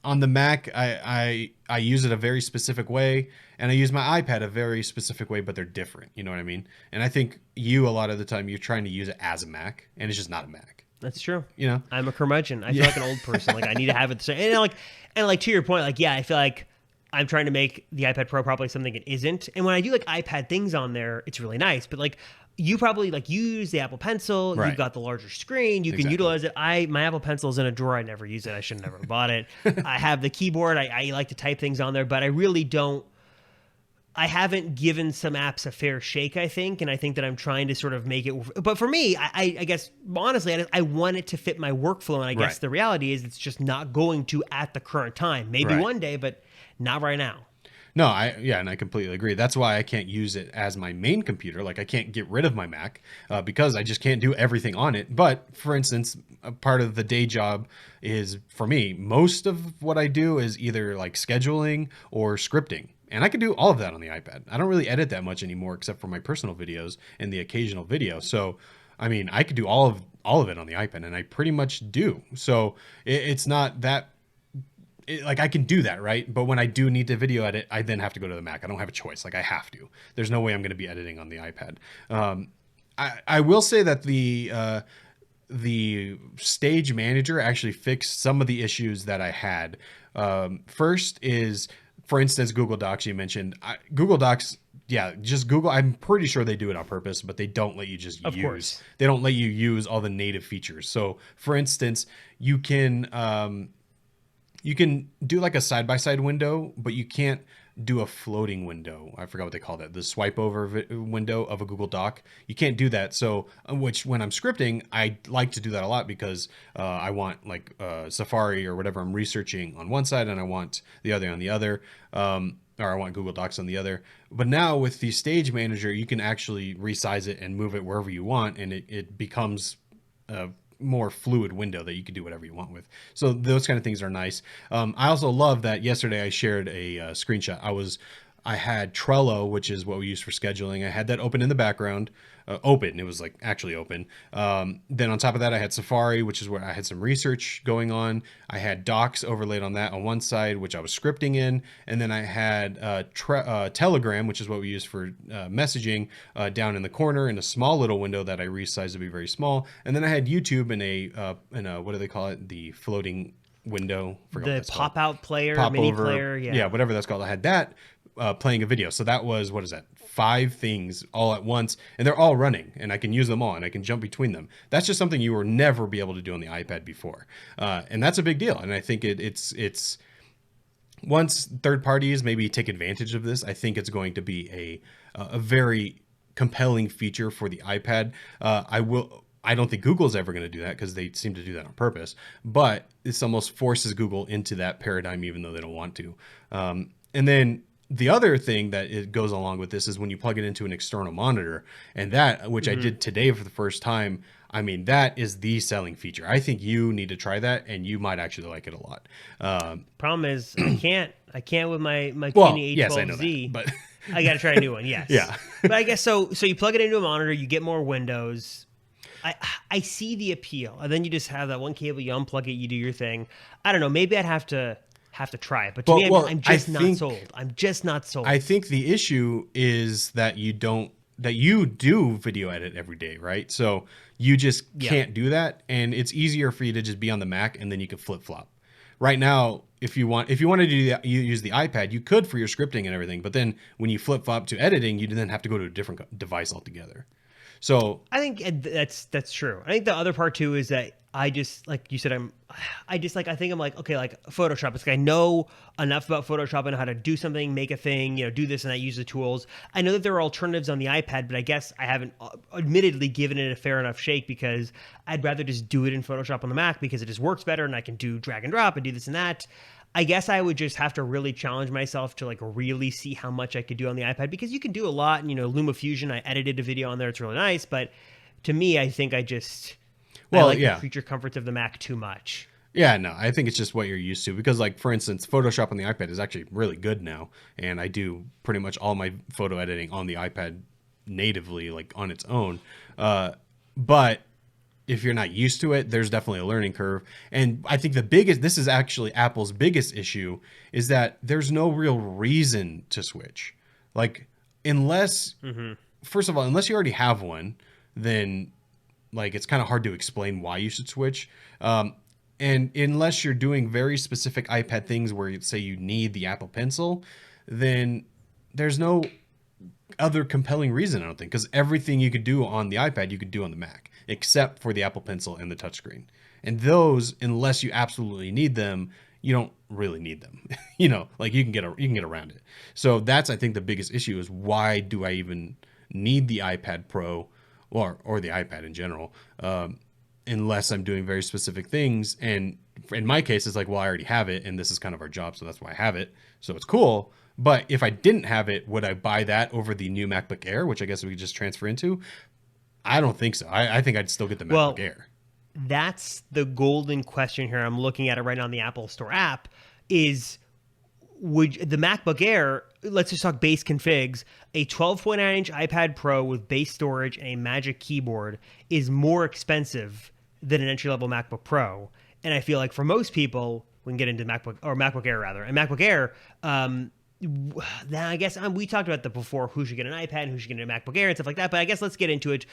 on the Mac, I use it a very specific way, and I use my iPad a very specific way, but they're different. You know what I mean? And I think a lot of the time you're trying to use it as a Mac, and it's just not a Mac. That's true. You know, I'm a curmudgeon. I feel like an old person. Like I need to have it. And like to your point, like, yeah, I feel like I'm trying to make the iPad Pro probably something it isn't. And when I do like iPad things on there, it's really nice. But like you probably like use the Apple Pencil. Right. You've got the larger screen. You can utilize it. My Apple Pencil is in a drawer. I never use it. I should have never bought it. I have the keyboard. I like to type things on there, but I really don't. I haven't given some apps a fair shake, I think, and I think that I'm trying to sort of make it. But for me, I guess, honestly, I want it to fit my workflow, and I guess the reality is it's just not going to at the current time. Maybe one day, but not right now. No, and I completely agree. That's why I can't use it as my main computer. Like I can't get rid of my Mac because I just can't do everything on it. But for instance, a part of the day job is, for me, most of what I do is either like scheduling or scripting. And I can do all of that on the iPad. I don't really edit that much anymore, except for my personal videos and the occasional video. So, I mean, I could do all of it on the iPad, and I pretty much do. So it's not that like I can do that, right? But when I do need to video edit, I then have to go to the Mac. I don't have a choice. Like I have to. There's no way I'm going to be editing on the iPad. I will say that the Stage Manager actually fixed some of the issues that I had. First is, for instance, Google Docs you mentioned. Google Docs, yeah, just Google. I'm pretty sure they do it on purpose, but they don't let you just use. Of course. They don't let you use all the native features. So, for instance, you can do like a side-by-side window, but you can't do a floating window. I forgot what they call that. The swipe over window of a Google Doc. You can't do that. So, which when I'm scripting, I like to do that a lot because I want like Safari or whatever I'm researching on one side, and I want the other on the other, or I want Google Docs on the other. But now with the Stage Manager, you can actually resize it and move it wherever you want, and it becomes more fluid window that you can do whatever you want with. So those kind of things are nice. I also love that yesterday I shared a screenshot. I had Trello, which is what we use for scheduling. I had that open in the background. Open. It was like actually open. Then on top of that, I had Safari, which is where I had some research going on. I had Docs overlaid on that on one side, which I was scripting in. And then I had Telegram, which is what we use for messaging, down in the corner in a small little window that I resized to be very small. And then I had YouTube in a what do they call it? The floating window. The pop-out player, mini player. Yeah, whatever that's called. I had that playing a video. So that was, what is that? 5 things all at once, and they're all running, and I can use them all, and I can jump between them. That's just something you will never be able to do on the iPad before, and that's a big deal. And I think it's once third parties maybe take advantage of this, I think it's going to be a very compelling feature for the iPad. I don't think Google's ever going to do that because they seem to do that on purpose, but this almost forces Google into that paradigm, even though they don't want to. And then the other thing that it goes along with this is when you plug it into an external monitor, and that, which I did today for the first time, I mean, that is the selling feature. I think you need to try that, and you might actually like it a lot. Problem is, I can't with my Genie A12Z. Yes, I know that, but I got to try a new one. Yes. Yeah. But I guess so you plug it into a monitor, you get more windows. I see the appeal, and then you just have that one cable, you unplug it, you do your thing. I don't know. Maybe I'd have to try it, but to me, I'm just not sold. I'm just not sold. I think the issue is that you do video edit every day, right? So you just can't do that, and it's easier for you to just be on the Mac, and then you can flip flop. Right now, if you wanted to do that, you use the iPad. You could for your scripting and everything, but then when you flip flop to editing, you then have to go to a different device altogether. So I think that's true. I think the other part too is that I just, like you said, I think I'm like, okay, like Photoshop. It's like I know enough about Photoshop. I know how to do something, make a thing, do this and that, use the tools. I know that there are alternatives on the iPad, but I guess I haven't admittedly given it a fair enough shake because I'd rather just do it in Photoshop on the Mac because it just works better and I can do drag and drop and do this and that. I guess I would just have to really challenge myself to like really see how much I could do on the iPad because you can do a lot. And, LumaFusion, I edited a video on there. It's really nice. But to me, I think I like the creature comforts of the Mac too much. Yeah, no, I think it's just what you're used to because, like, for instance, Photoshop on the iPad is actually really good now. And I do pretty much all my photo editing on the iPad natively, like on its own. But if you're not used to it, there's definitely a learning curve. And I think this is actually Apple's biggest issue, is that there's no real reason to switch. Like, unless, first of all, unless you already have one, then like it's kind of hard to explain why you should switch. And unless you're doing very specific iPad things where you say you need the Apple Pencil, then there's no other compelling reason, I don't think, because everything you could do on the iPad, you could do on the Mac, except for the Apple Pencil and the touchscreen. And those, unless you absolutely need them, you don't really need them. Like you can get around it. So that's, I think, the biggest issue is why do I even need the iPad Pro or the iPad in general, unless I'm doing very specific things. And in my case, it's like, well, I already have it, and this is kind of our job, so that's why I have it. So it's cool. But if I didn't have it, would I buy that over the new MacBook Air, which I guess we could just transfer into? I don't think so. I think I'd still get the MacBook Air. That's the golden question here. I'm looking at it right now on the Apple Store app. Is would the MacBook Air, let's just talk base configs, a 12.9-inch iPad Pro with base storage and a Magic Keyboard is more expensive than an entry-level MacBook Pro. And I feel like for most people, we can get into MacBook Air rather. And MacBook Air, now I guess we talked about that before, who should get an iPad, who should get a MacBook Air and stuff like that. But I guess let's get into it.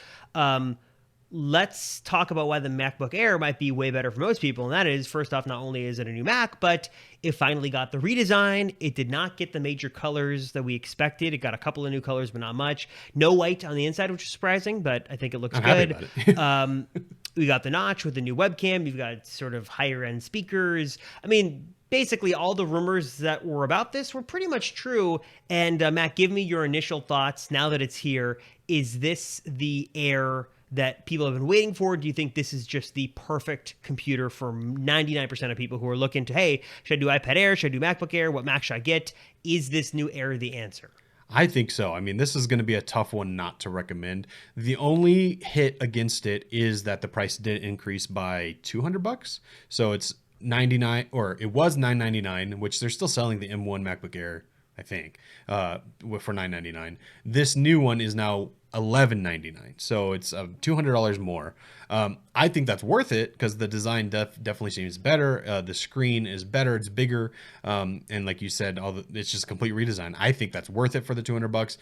Let's talk about why the MacBook Air might be way better for most people. And that is, first off, not only is it a new Mac, but it finally got the redesign. It did not get the major colors that we expected. It got a couple of new colors, but not much. No white on the inside, which is surprising, but I think it looks good. Happy about it. We got the notch with the new webcam. You've got sort of higher end speakers. I mean, basically all the rumors that were about this were pretty much true. And Matt, give me your initial thoughts now that it's here. Is this the Air that people have been waiting for? Do you think this is just the perfect computer for 99% of people who are looking to, hey, should I do iPad Air? Should I do MacBook Air? What Mac should I get? Is this new Air the answer? I think so. I mean, this is going to be a tough one not to recommend. The only hit against it is that the price did increase by $200. So it's $99, or it was $999, which they're still selling the M1 MacBook Air, I think, for $999. This new one is now $1199, so it's $200 more. I think that's worth it because the design definitely seems better. The screen is better, it's bigger, and like you said, it's just a complete redesign. I think that's worth it for the $200.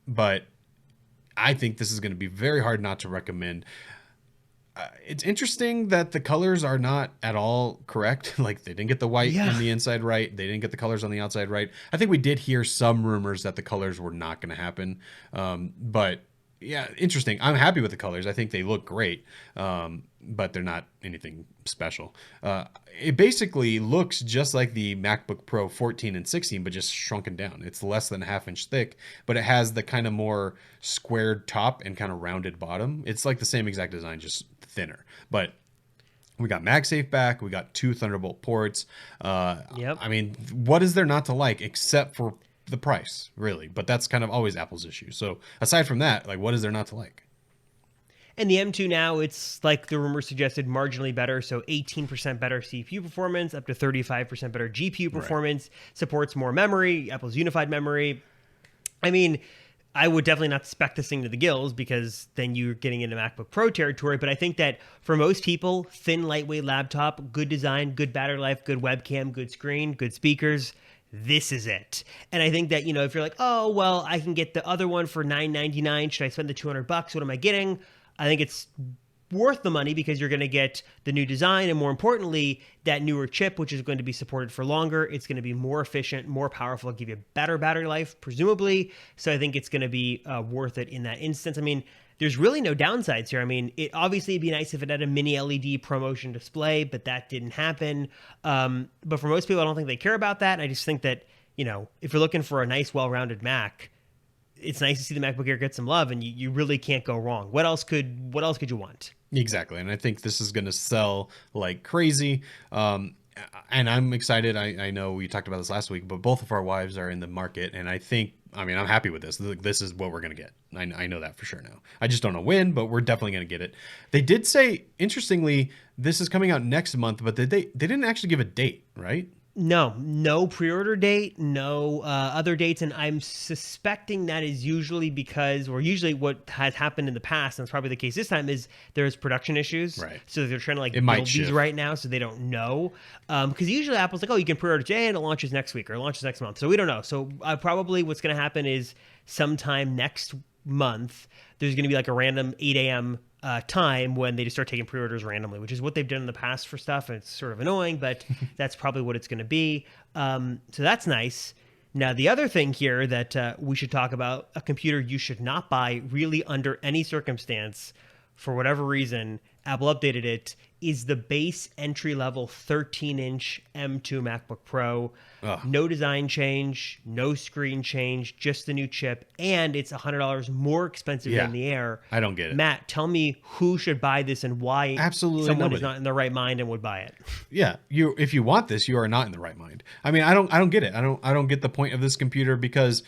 But I think this is going to be very hard not to recommend. It's interesting that the colors are not at all correct. Like they didn't get the white in the inside right. They didn't get the colors on the outside right. I think we did hear some rumors that the colors were not going to happen. But yeah, interesting. I'm happy with the colors. I think they look great. But they're not anything special. It basically looks just like the MacBook Pro 14 and 16, but just shrunken down. It's less than a half-inch thick, but it has the kind of more squared top and kind of rounded bottom. It's like the same exact design, just thinner. But we got MagSafe back. We got 2 Thunderbolt ports. I mean, what is there not to like except for the price, really? But that's kind of always Apple's issue. So aside from that, like, what is there not to like? And the M2 now, it's like the rumor suggested, marginally better. So 18% better CPU performance, up to 35% better GPU performance, supports more memory, Apple's unified memory. I mean, I would definitely not spec this thing to the gills because then you're getting into MacBook Pro territory. But I think that for most people, thin, lightweight laptop, good design, good battery life, good webcam, good screen, good speakers, this is it. And I think that, if you're like, oh, well, I can get the other one for $999. Should I spend the $200? What am I getting? I think it's worth the money because you're going to get the new design and, more importantly, that newer chip, which is going to be supported for longer. It's going to be more efficient, more powerful, give you better battery life, presumably. So I think it's going to be worth it in that instance. I mean, there's really no downsides here. I mean, it obviously it'd be nice if it had a mini LED ProMotion display, but that didn't happen. But for most people, I don't think they care about that. And I just think that, you know, if you're looking for a nice, well-rounded Mac, it's nice to see the MacBook Air get some love, and you really can't go wrong. What else could you want? Exactly. And I think this is going to sell like crazy. And I'm excited. I know we talked about this last week, but both of our wives are in the market. And I'm happy with this. This is what we're going to get. I know that for sure now. I just don't know when, but we're definitely going to get it. They did say, interestingly, this is coming out next month, but they didn't actually give a date, right? No pre-order date, no other dates, and I'm suspecting that is usually because, or usually what has happened in the past, and it's probably the case this time, is there's production issues. Right. So they're trying to like It build might shift. these right now, so they don't know. Because usually Apple's like, oh, you can pre-order today and it launches next week or it launches next month. So we don't know. So probably what's going to happen is sometime next month, there's going to be like a random 8 a.m. Time when they just start taking pre-orders randomly, which is what they've done in the past for stuff. And it's sort of annoying, but that's probably what it's going to be. So that's nice. Now, the other thing here that we should talk about, a computer you should not buy really under any circumstance, for whatever reason, Apple updated it, is the base entry-level 13-inch M2 MacBook Pro. Ugh. No design change, no screen change, just the new chip, and it's $100 more expensive than the Air. I don't get it. Matt, tell me who should buy this and why Absolutely someone nobody. is not in their right mind and would buy it. Yeah, if you want this, you are not in the right mind. I mean, I don't get it. I don't get the point of this computer, because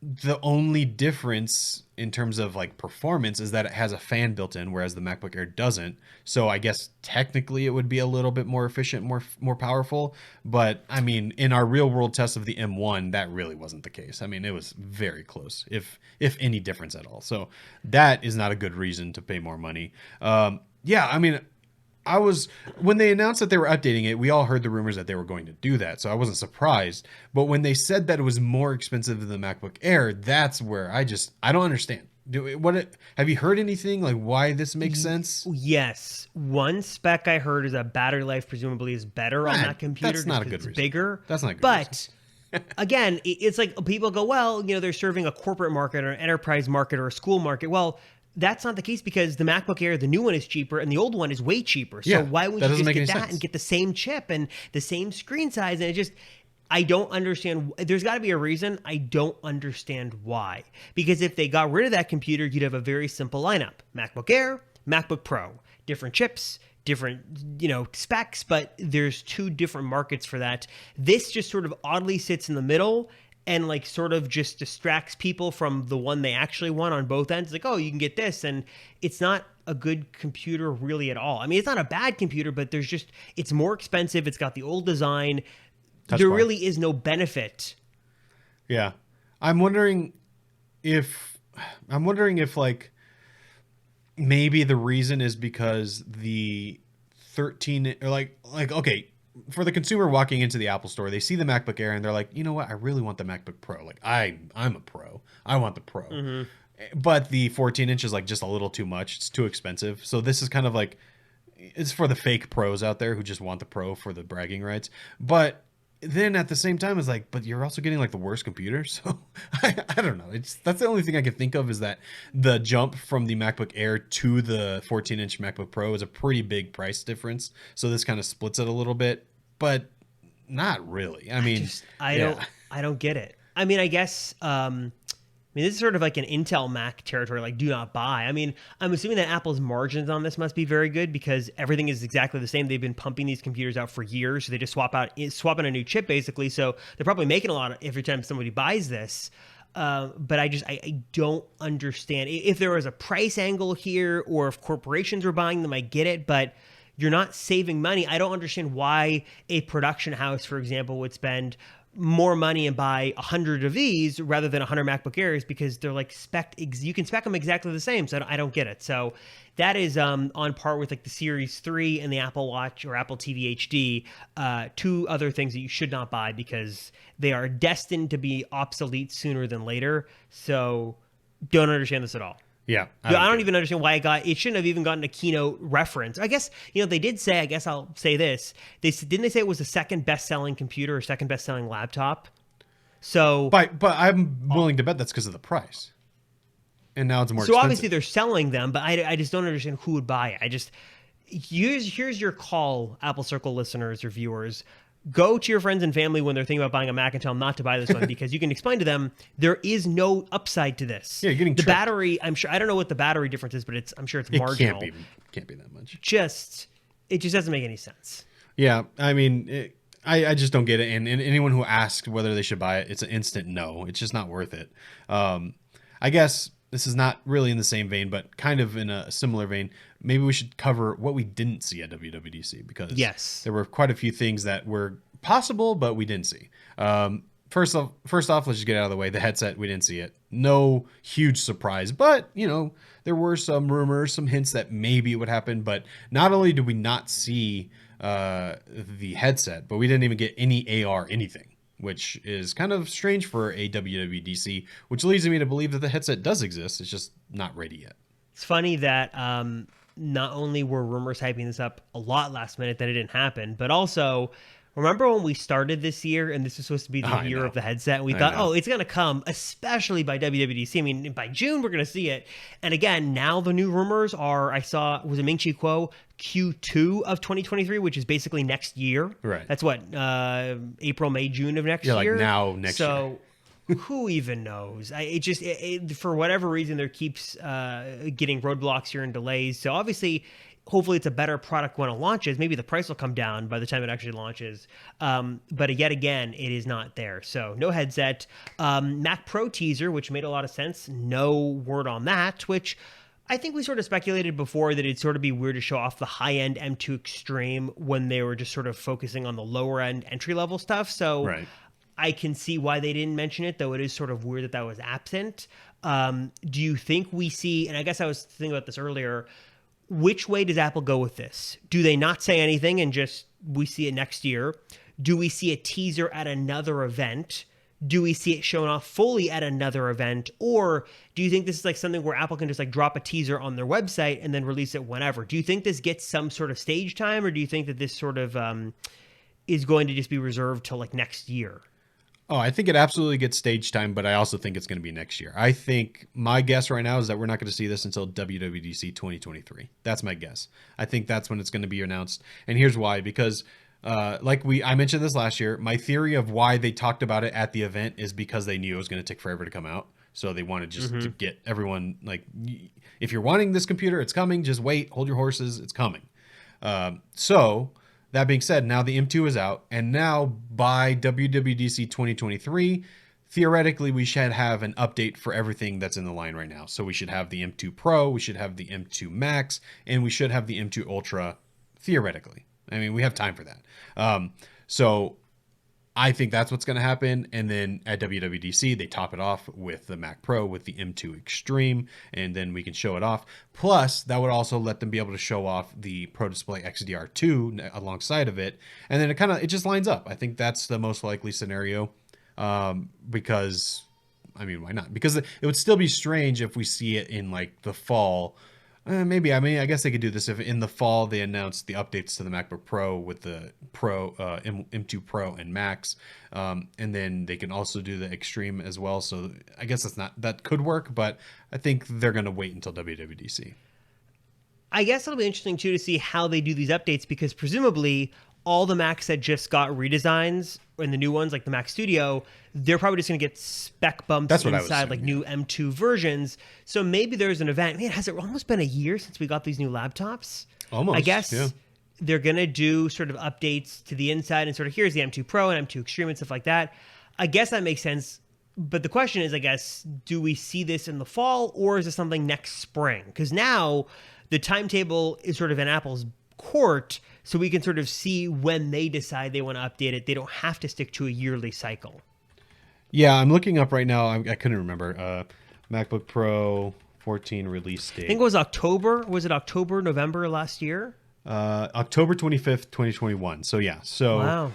the only difference in terms of like performance is that it has a fan built in, whereas the MacBook Air doesn't. So I guess technically it would be a little bit more efficient, more powerful. But I mean, in our real world test of the M1, that really wasn't the case. I mean, it was very close, if any difference at all. So that is not a good reason to pay more money. Yeah, I mean, when they announced that they were updating it, we all heard the rumors that they were going to do that. So I wasn't surprised. But when they said that it was more expensive than the MacBook Air, that's where I don't understand. Have you heard anything like why this makes sense? Yes. One spec I heard is that battery life presumably is better on that computer. That's not a because good it's reason. bigger. That's not a good But again, it's like people go, well, you know, they're serving a corporate market or an enterprise market or a school market. Well, that's not the case, because the MacBook Air, the new one is cheaper and the old one is way cheaper. So Yeah, why would that you doesn't just make get any that sense. and get the same chip and the same screen size? And I don't understand. There's got to be a reason. I don't understand why. Because if they got rid of that computer, you'd have a very simple lineup: MacBook Air, MacBook Pro, different chips, different, specs, but there's two different markets for that. This just sort of oddly sits in the middle and like sort of just distracts people from the one they actually want on both ends. Like, oh, you can get this, and it's not a good computer really at all. I mean, it's not a bad computer, but it's more expensive. It's got the old design. There really is no benefit. Yeah. I'm wondering if like maybe the reason is because the 13 or like okay, for the consumer walking into the Apple store, they see the MacBook Air and they're like, you know what? I really want the MacBook Pro. Like I'm a pro. I want the Pro. Mm-hmm. But the 14-inch is like just a little too much. It's too expensive. So this is kind of like, it's for the fake pros out there who just want the Pro for the bragging rights. But then at the same time, it's like, but you're also getting like the worst computer. So I don't know. That's the only thing I can think of, is that the jump from the MacBook Air to the 14-inch MacBook Pro is a pretty big price difference. So this kind of splits it a little bit, but not really. I mean, I don't get it. I mean, I guess, this is sort of like an Intel Mac territory, like do not buy. I mean, I'm assuming that Apple's margins on this must be very good, because everything is exactly the same. They've been pumping these computers out for years. So they just swap in a new chip basically. So they're probably making a lot every time somebody buys this. But I don't understand if there was a price angle here, or if corporations were buying them. I get it, but you're not saving money. I don't understand why a production house, for example, would spend more money and buy 100 of these rather than 100 MacBook Airs, because they're like you can spec them exactly the same. So I don't get it. So that is on par with like the Series 3 and the Apple Watch or Apple TV HD, two other things that you should not buy because they are destined to be obsolete sooner than later. So don't understand this at all. Yeah, I don't even understand why it shouldn't have even gotten a keynote reference. I guess, they did say, I guess I'll say this. Didn't they say it was the second best-selling computer or second best-selling laptop? So, but I'm willing to bet that's because of the price. And now it's more so expensive. obviously they're selling them, but I just don't understand who would buy it. Here's your call, Apple Circle listeners or viewers. Go to your friends and family when they're thinking about buying a Mac and tell them not to buy this one because you can explain to them there is no upside to this. Yeah, you're getting the tricked. battery. I'm sure I don't know what the battery difference is, but I'm sure it's marginal. Can't be that much. It just doesn't make any sense. Yeah, I mean, I just don't get it. And anyone who asks whether they should buy it, it's an instant no. It's just not worth it. I guess this is not really in the same vein, but kind of in a similar vein. Maybe we should cover what we didn't see at WWDC because there were quite a few things that were possible, but we didn't see. First off, let's just get out of the way. The headset, we didn't see it. No huge surprise, but there were some rumors, some hints that maybe it would happen. But not only did we not see the headset, but we didn't even get any AR anything, which is kind of strange for a WWDC, which leads me to believe that the headset does exist. It's just not ready yet. It's funny that not only were rumors hyping this up a lot last minute that it didn't happen, but also remember when we started this year and this was supposed to be the year of the headset and we thought, it's going to come, especially by WWDC. I mean, by June, we're going to see it. And again, now the new rumors are, was it Ming-Chi Kuo, Q2 of 2023, which is basically next year. Right. That's what, April, May, June of next year. Like now, next year. So who even knows? For whatever reason, there keeps getting roadblocks here and delays. So obviously, hopefully it's a better product when it launches. Maybe the price will come down by the time it actually launches. But yet again, it is not there. So no headset. Mac Pro teaser, which made a lot of sense. No word on that, which I think we sort of speculated before that it'd sort of be weird to show off the high-end M2 Extreme when they were just sort of focusing on the lower-end entry-level stuff. So right. I can see why they didn't mention it, though it is sort of weird that was absent. Do you think we see, and I guess I was thinking about this earlier, which way does Apple go with this? Do they not say anything and just we see it next year? Do we see a teaser at another event? Do we see it shown off fully at another event? Or do you think this is like something where Apple can just like drop a teaser on their website and then release it whenever? Do you think this gets some sort of stage time, or do you think that this sort of is going to just be reserved till like next year? Oh, I think it absolutely gets stage time, but I also think it's going to be next year. I think my guess right now is that we're not going to see this until WWDC 2023. That's my guess. I think that's when it's going to be announced. And here's why, because I mentioned this last year, my theory of why they talked about it at the event is because they knew it was going to take forever to come out. So they wanted just to get everyone, like, if you're wanting this computer, it's coming. Just wait, hold your horses. It's coming. So that being said, now the M2 is out, and now by WWDC 2023, theoretically, we should have an update for everything that's in the line right now. So we should have the M2 Pro, we should have the M2 Max, and we should have the M2 Ultra, theoretically. I mean, we have time for that. So I think that's what's going to happen. And then at WWDC, they top it off with the Mac Pro, with the M2 Extreme, and then we can show it off. Plus, that would also let them be able to show off the Pro Display XDR2 alongside of it. And then it just lines up. I think that's the most likely scenario because, I mean, why not? Because it would still be strange if we see it in like the fall. Maybe. I mean, I guess they could do this if in the fall they announced the updates to the MacBook Pro with the M2 Pro and Max, and then they can also do the Extreme as well. So I guess that could work, but I think they're going to wait until WWDC. I guess it'll be interesting too to see how they do these updates, because presumably all the Macs that just got redesigns and the new ones like the Mac Studio, they're probably just going to get spec bumps inside like new M2 versions. So maybe there's an event. Man, has it almost been a year since we got these new laptops? Almost. I guess they're going to do sort of updates to the inside and sort of here's the M2 Pro and M2 Extreme and stuff like that. I guess that makes sense. But the question is, I guess, do we see this in the fall or is it something next spring? Because now the timetable is sort of in Apple's court, so we can sort of see when they decide they want to update it. They don't have to stick to a yearly cycle. Yeah, I'm looking up right now. I couldn't remember. MacBook Pro 14 release date. I think it was October. Was it October, November last year? October 25th, 2021. So yeah. So wow.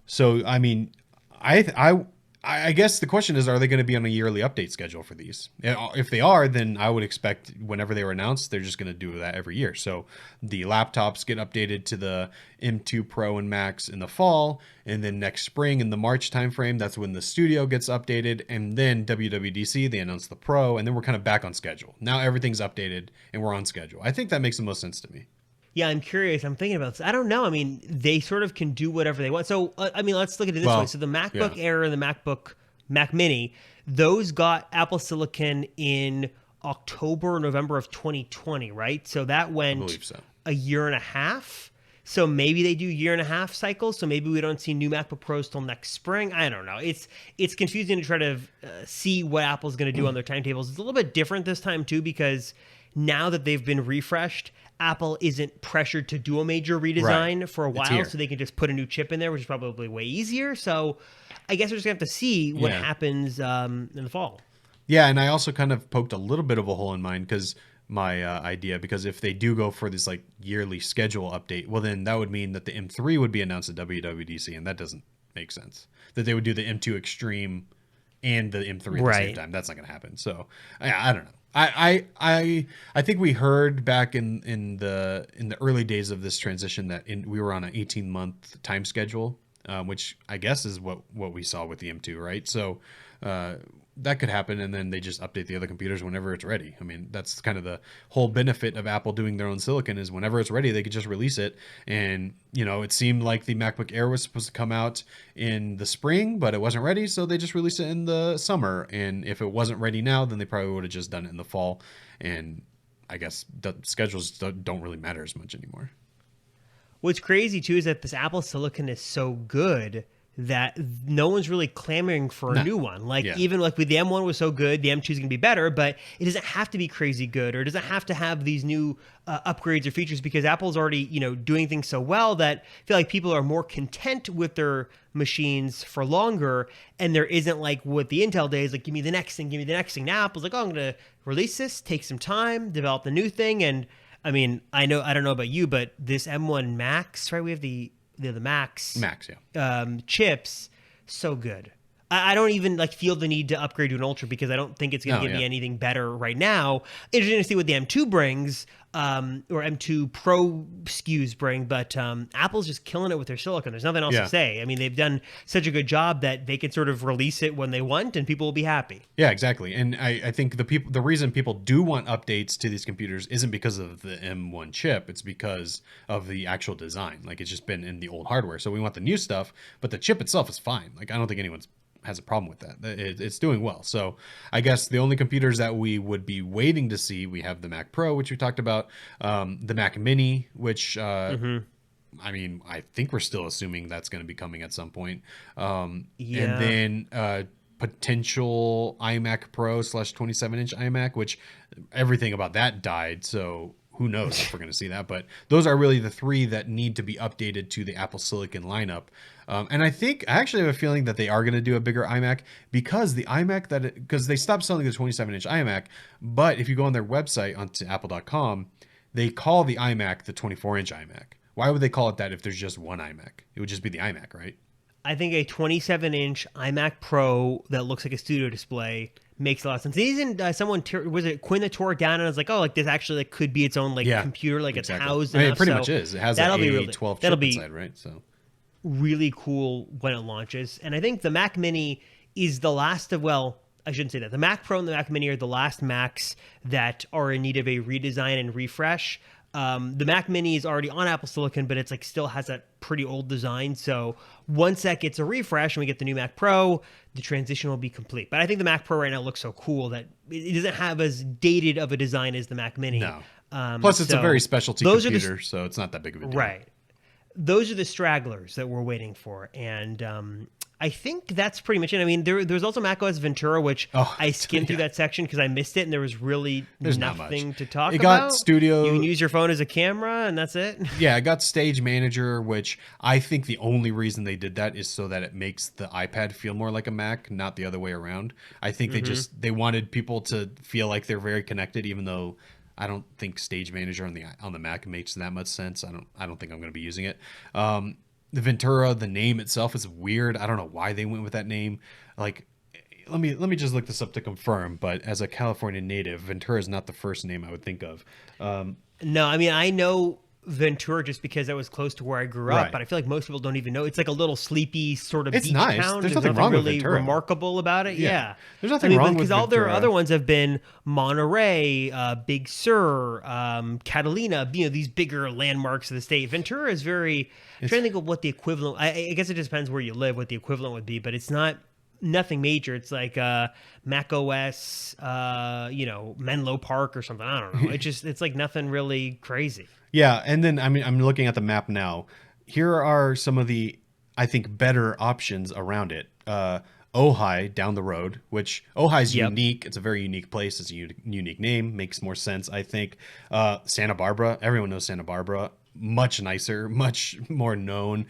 So I mean, I I guess the question is, are they going to be on a yearly update schedule for these? If they are, then I would expect whenever they were announced, they're just going to do that every year. So the laptops get updated to the M2 Pro and Max in the fall, and then next spring in the March timeframe, that's when the Studio gets updated, and then WWDC, they announce the Pro, and then we're kind of back on schedule. Now everything's updated, and we're on schedule. I think that makes the most sense to me. Yeah, I'm curious. I'm thinking about this. I don't know. I mean, they sort of can do whatever they want. So, I mean, let's look at it this way. So the MacBook Air and the Mac Mini, those got Apple Silicon in October or November of 2020, right? So that went I believe so. a year and a half. So maybe they do year and a half cycles. So maybe we don't see new MacBook Pros till next spring. I don't know. It's confusing to try to see what Apple's going to do on their timetables. It's a little bit different this time too, because now that they've been refreshed, Apple isn't pressured to do a major redesign for a while, so they can just put a new chip in there, which is probably way easier. So I guess we're just going to have to see what happens in the fall. Yeah, and I also kind of poked a little bit of a hole in mine because because if they do go for this like yearly schedule update, well, then that would mean that the M3 would be announced at WWDC, and that doesn't make sense. That they would do the M2 Extreme and the M3 at the same time. That's not going to happen. So I don't know. I think we heard back in the early days of this transition that we were on an 18-month time schedule, which I guess is what we saw with the M2, right? So that could happen, and then they just update the other computers whenever it's ready. I mean, that's kind of the whole benefit of Apple doing their own silicon, is whenever it's ready, they could just release it. And, it seemed like the MacBook Air was supposed to come out in the spring, but it wasn't ready, so they just released it in the summer. And if it wasn't ready now, then they probably would have just done it in the fall. And I guess the schedules don't really matter as much anymore. What's crazy, too, is that this Apple silicon is so good that no one's really clamoring for a new one. Even like with the M1 was so good, the M2 is going to be better, but it doesn't have to be crazy good, or it doesn't have to have these new upgrades or features, because Apple's already, doing things so well that I feel like people are more content with their machines for longer. And there isn't like with the Intel days, like, give me the next thing, give me the next thing. Now Apple's like, oh, I'm going to release this, take some time, develop the new thing. And I mean, I don't know about you, but this M1 Max, right? We have the Max, chips, so good. I don't even feel the need to upgrade to an Ultra, because I don't think it's going to give me anything better right now. Interesting to see what the M2 brings, or M2 Pro SKUs bring, but Apple's just killing it with their silicon. There's nothing else to say. I mean, they've done such a good job that they can sort of release it when they want, and people will be happy. Yeah, exactly. And I think the reason people do want updates to these computers isn't because of the M1 chip. It's because of the actual design. Like, it's just been in the old hardware. So we want the new stuff, but the chip itself is fine. Like, I don't think anyone's has a problem with that. It's doing well. So I guess the only computers that we would be waiting to see, we have the Mac Pro, which we talked about, the Mac Mini, which I mean, I think we're still assuming that's going to be coming at some point. And then potential iMac Pro / 27-inch iMac, which everything about that died. So who knows if we're going to see that, but those are really the three that need to be updated to the Apple Silicon lineup. And I actually have a feeling that they are going to do a bigger iMac, because the iMac because they stopped selling the 27-inch iMac, but if you go on their website onto apple.com, they call the iMac the 24-inch iMac. Why would they call it that if there's just one iMac? It would just be the iMac, right? I think a 27-inch iMac Pro that looks like a studio display makes a lot of sense. Even someone was it Quinn that tore it down and was like, oh, like this actually could be its own computer, it's housed. I mean, it pretty much is. It has an A12 chip inside, right? So really cool when it launches. And I think the Mac Mini is the last of, well, I shouldn't say that. The Mac Pro and the Mac Mini are the last Macs that are in need of a redesign and refresh. The Mac Mini is already on Apple Silicon, but it's still has that pretty old design. So once that gets a refresh and we get the new Mac Pro, the transition will be complete. But I think the Mac Pro right now looks so cool that it doesn't have as dated of a design as the Mac Mini. No. Plus, it's a very specialty computer, so it's not that big of a deal. Right. Those are the stragglers that we're waiting for. And I think that's pretty much it. I mean, there's also macOS Ventura, which I skimmed through that section because I missed it, and there was really nothing to talk about. It got Studio. You can use your phone as a camera, and that's it. Yeah, it got Stage Manager, which I think the only reason they did that is so that it makes the iPad feel more like a Mac, not the other way around. I think they wanted people to feel like they're very connected, even though I don't think Stage Manager on the Mac makes that much sense. I don't think I'm going to be using it. The Ventura, the name itself is weird. I don't know why they went with that name. Like, let me just look this up to confirm. But as a California native, Ventura is not the first name I would think of. No, I mean, I know Ventura just because that was close to where I grew up, Right. but I feel like most people don't even know. It's like a little sleepy sort of It's beach nice. town. There's nothing wrong with really Ventura. remarkable about it. Yeah. There's nothing wrong with because all their Ventura. other ones have been Monterey, Big Sur, Catalina. These bigger landmarks of the state. Ventura is very. I'm trying to think of what the equivalent. I guess it just depends where you live, what the equivalent would be, but it's not. Nothing major. It's like Mac OS, Menlo Park or something. I don't know. It's like nothing really crazy. Yeah, and then I'm looking at the map now. Here are some of the, I think, better options around it. Ojai down the road, which Ojai's unique. It's a very unique place. It's a unique name. Makes more sense, I think. Santa Barbara. Everyone knows Santa Barbara. Much nicer, much more known.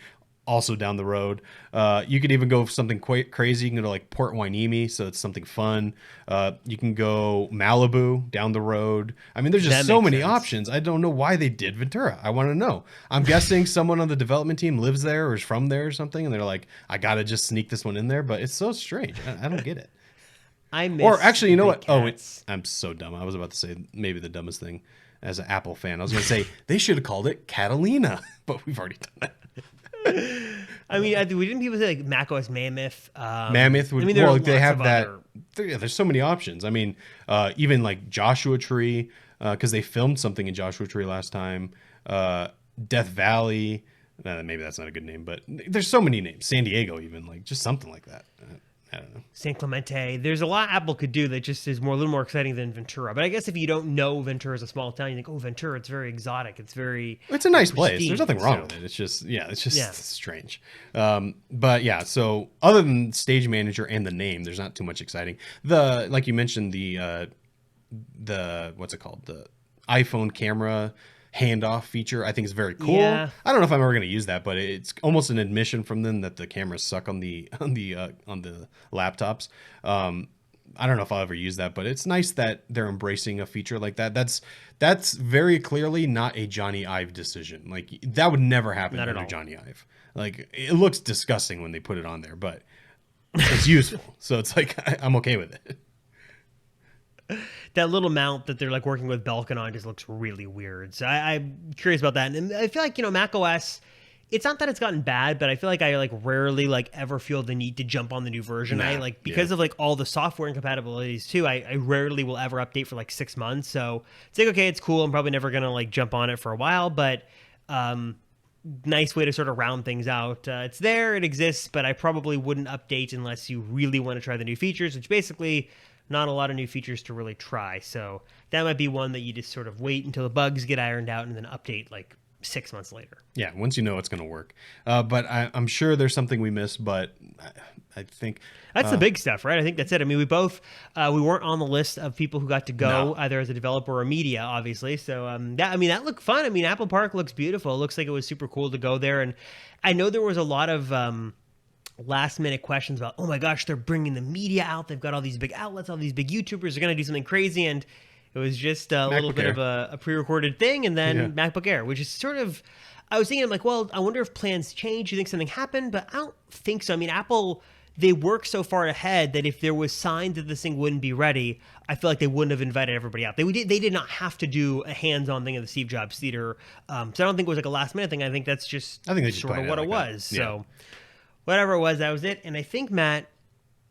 Also down the road. You could even go for something quite crazy. You can go to like Port Hueneme, so it's something fun. You can go Malibu down the road. I mean, there's just so many options. I don't know why they did Ventura. I want to know. I'm guessing someone on the development team lives there or is from there or something, and they're like, I gotta just sneak this one in there. But it's so strange. I don't get it. I miss Or actually, you know what? Cats. Oh, wait, I'm so dumb. I was about to say maybe the dumbest thing as an Apple fan. I was going to say they should have called it Catalina, but we've already done that. I mean, we didn't people say like macOS Mammoth. Mammoth would. I mean, there well, are they have lots that. of There's so many options. I mean, even like Joshua Tree, because they filmed something in Joshua Tree last time. Death Valley. Maybe that's not a good name, but there's so many names. San Diego, even like just something like that. I don't know. San Clemente. There's a lot Apple could do that just is a little more exciting than Ventura. But I guess if you don't know Ventura is a small town, you think, oh, Ventura, it's very exotic. It's a nice place. There's nothing wrong so. with it. It's just strange. But yeah, so other than Stage Manager and the name, there's not too much exciting. Like you mentioned, the what's it called? The iPhone camera handoff feature, I think is very cool. Yeah. I don't know if I'm ever going to use that, but it's almost an admission from them that the cameras suck on the laptops. I don't know if I'll ever use that, but it's nice that they're embracing a feature like that. That's very clearly not a Johnny Ive decision. Like that would never happen under Johnny Ive. Like it looks disgusting when they put it on there, but it's useful. So it's like I'm okay with it. That little mount that they're like working with Belkin on just looks really weird. So I'm curious about that. And I feel like, Mac OS, it's not that it's gotten bad, but I feel like I like rarely like ever feel the need to jump on the new version. Because of like all the software incompatibilities too, I rarely will ever update for like 6 months. So it's like, okay, it's cool. I'm probably never going to like jump on it for a while, but nice way to sort of round things out. It's there, it exists, but I probably wouldn't update unless you really want to try the new features, which basically not a lot of new features to really try. So that might be one that you just sort of wait until the bugs get ironed out and then update like 6 months later. Yeah, once you know it's going to work. But I'm sure there's something we missed, but I think... That's the big stuff, right? I think that's it. I mean, we both, we weren't on the list of people who got to go either as a developer or media, obviously. So that looked fun. I mean, Apple Park looks beautiful. It looks like it was super cool to go there. And I know there was a lot of... last minute questions about, oh my gosh, they're bringing the media out. They've got all these big outlets, all these big YouTubers. They're going to do something crazy. And it was just a little bit of a pre-recorded thing. And then MacBook Air, which is sort of, I was thinking, I'm like, well, I wonder if plans change. You think something happened? But I don't think so. I mean, Apple, they work so far ahead that if there was signs that this thing wouldn't be ready, I feel like they wouldn't have invited everybody out. They did not have to do a hands-on thing at the Steve Jobs Theater. So I don't think it was like a last-minute thing. I think that's just sort of what it was. Yeah. So whatever it was, that was it. And I think, Matt,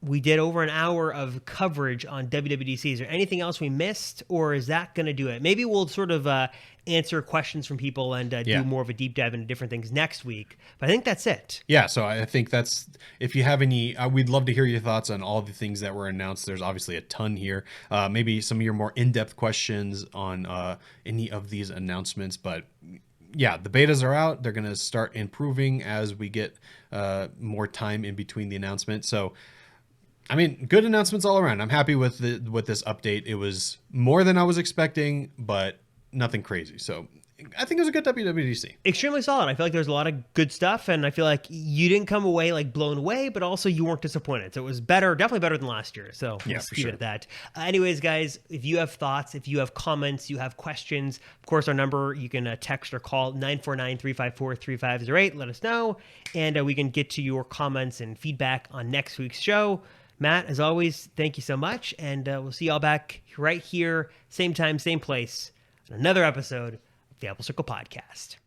we did over an hour of coverage on WWDC. Is there anything else we missed, or is that going to do it? Maybe we'll sort of answer questions from people and do more of a deep dive into different things next week. But I think that's it. Yeah, so I think that's, if you have any, we'd love to hear your thoughts on all the things that were announced. There's obviously a ton here. Maybe some of your more in-depth questions on any of these announcements, but yeah, the betas are out. They're going to start improving as we get more time in between the announcement. So, I mean, good announcements all around. I'm happy with this update. It was more than I was expecting, but nothing crazy. So I think it was a good WWDC. Extremely solid. I feel like there's a lot of good stuff, and I feel like you didn't come away like blown away, but also you weren't disappointed. So it was better, definitely better than last year. So Yeah, let's for keep sure. it at that. Anyways, guys, if you have thoughts, if you have comments, you have questions, of course, our number, you can text or call 949-354-3508. Let us know, and we can get to your comments and feedback on next week's show. Matt, as always, thank you so much, and we'll see y'all back right here, same time, same place, on another episode of the Apple Circle Podcast.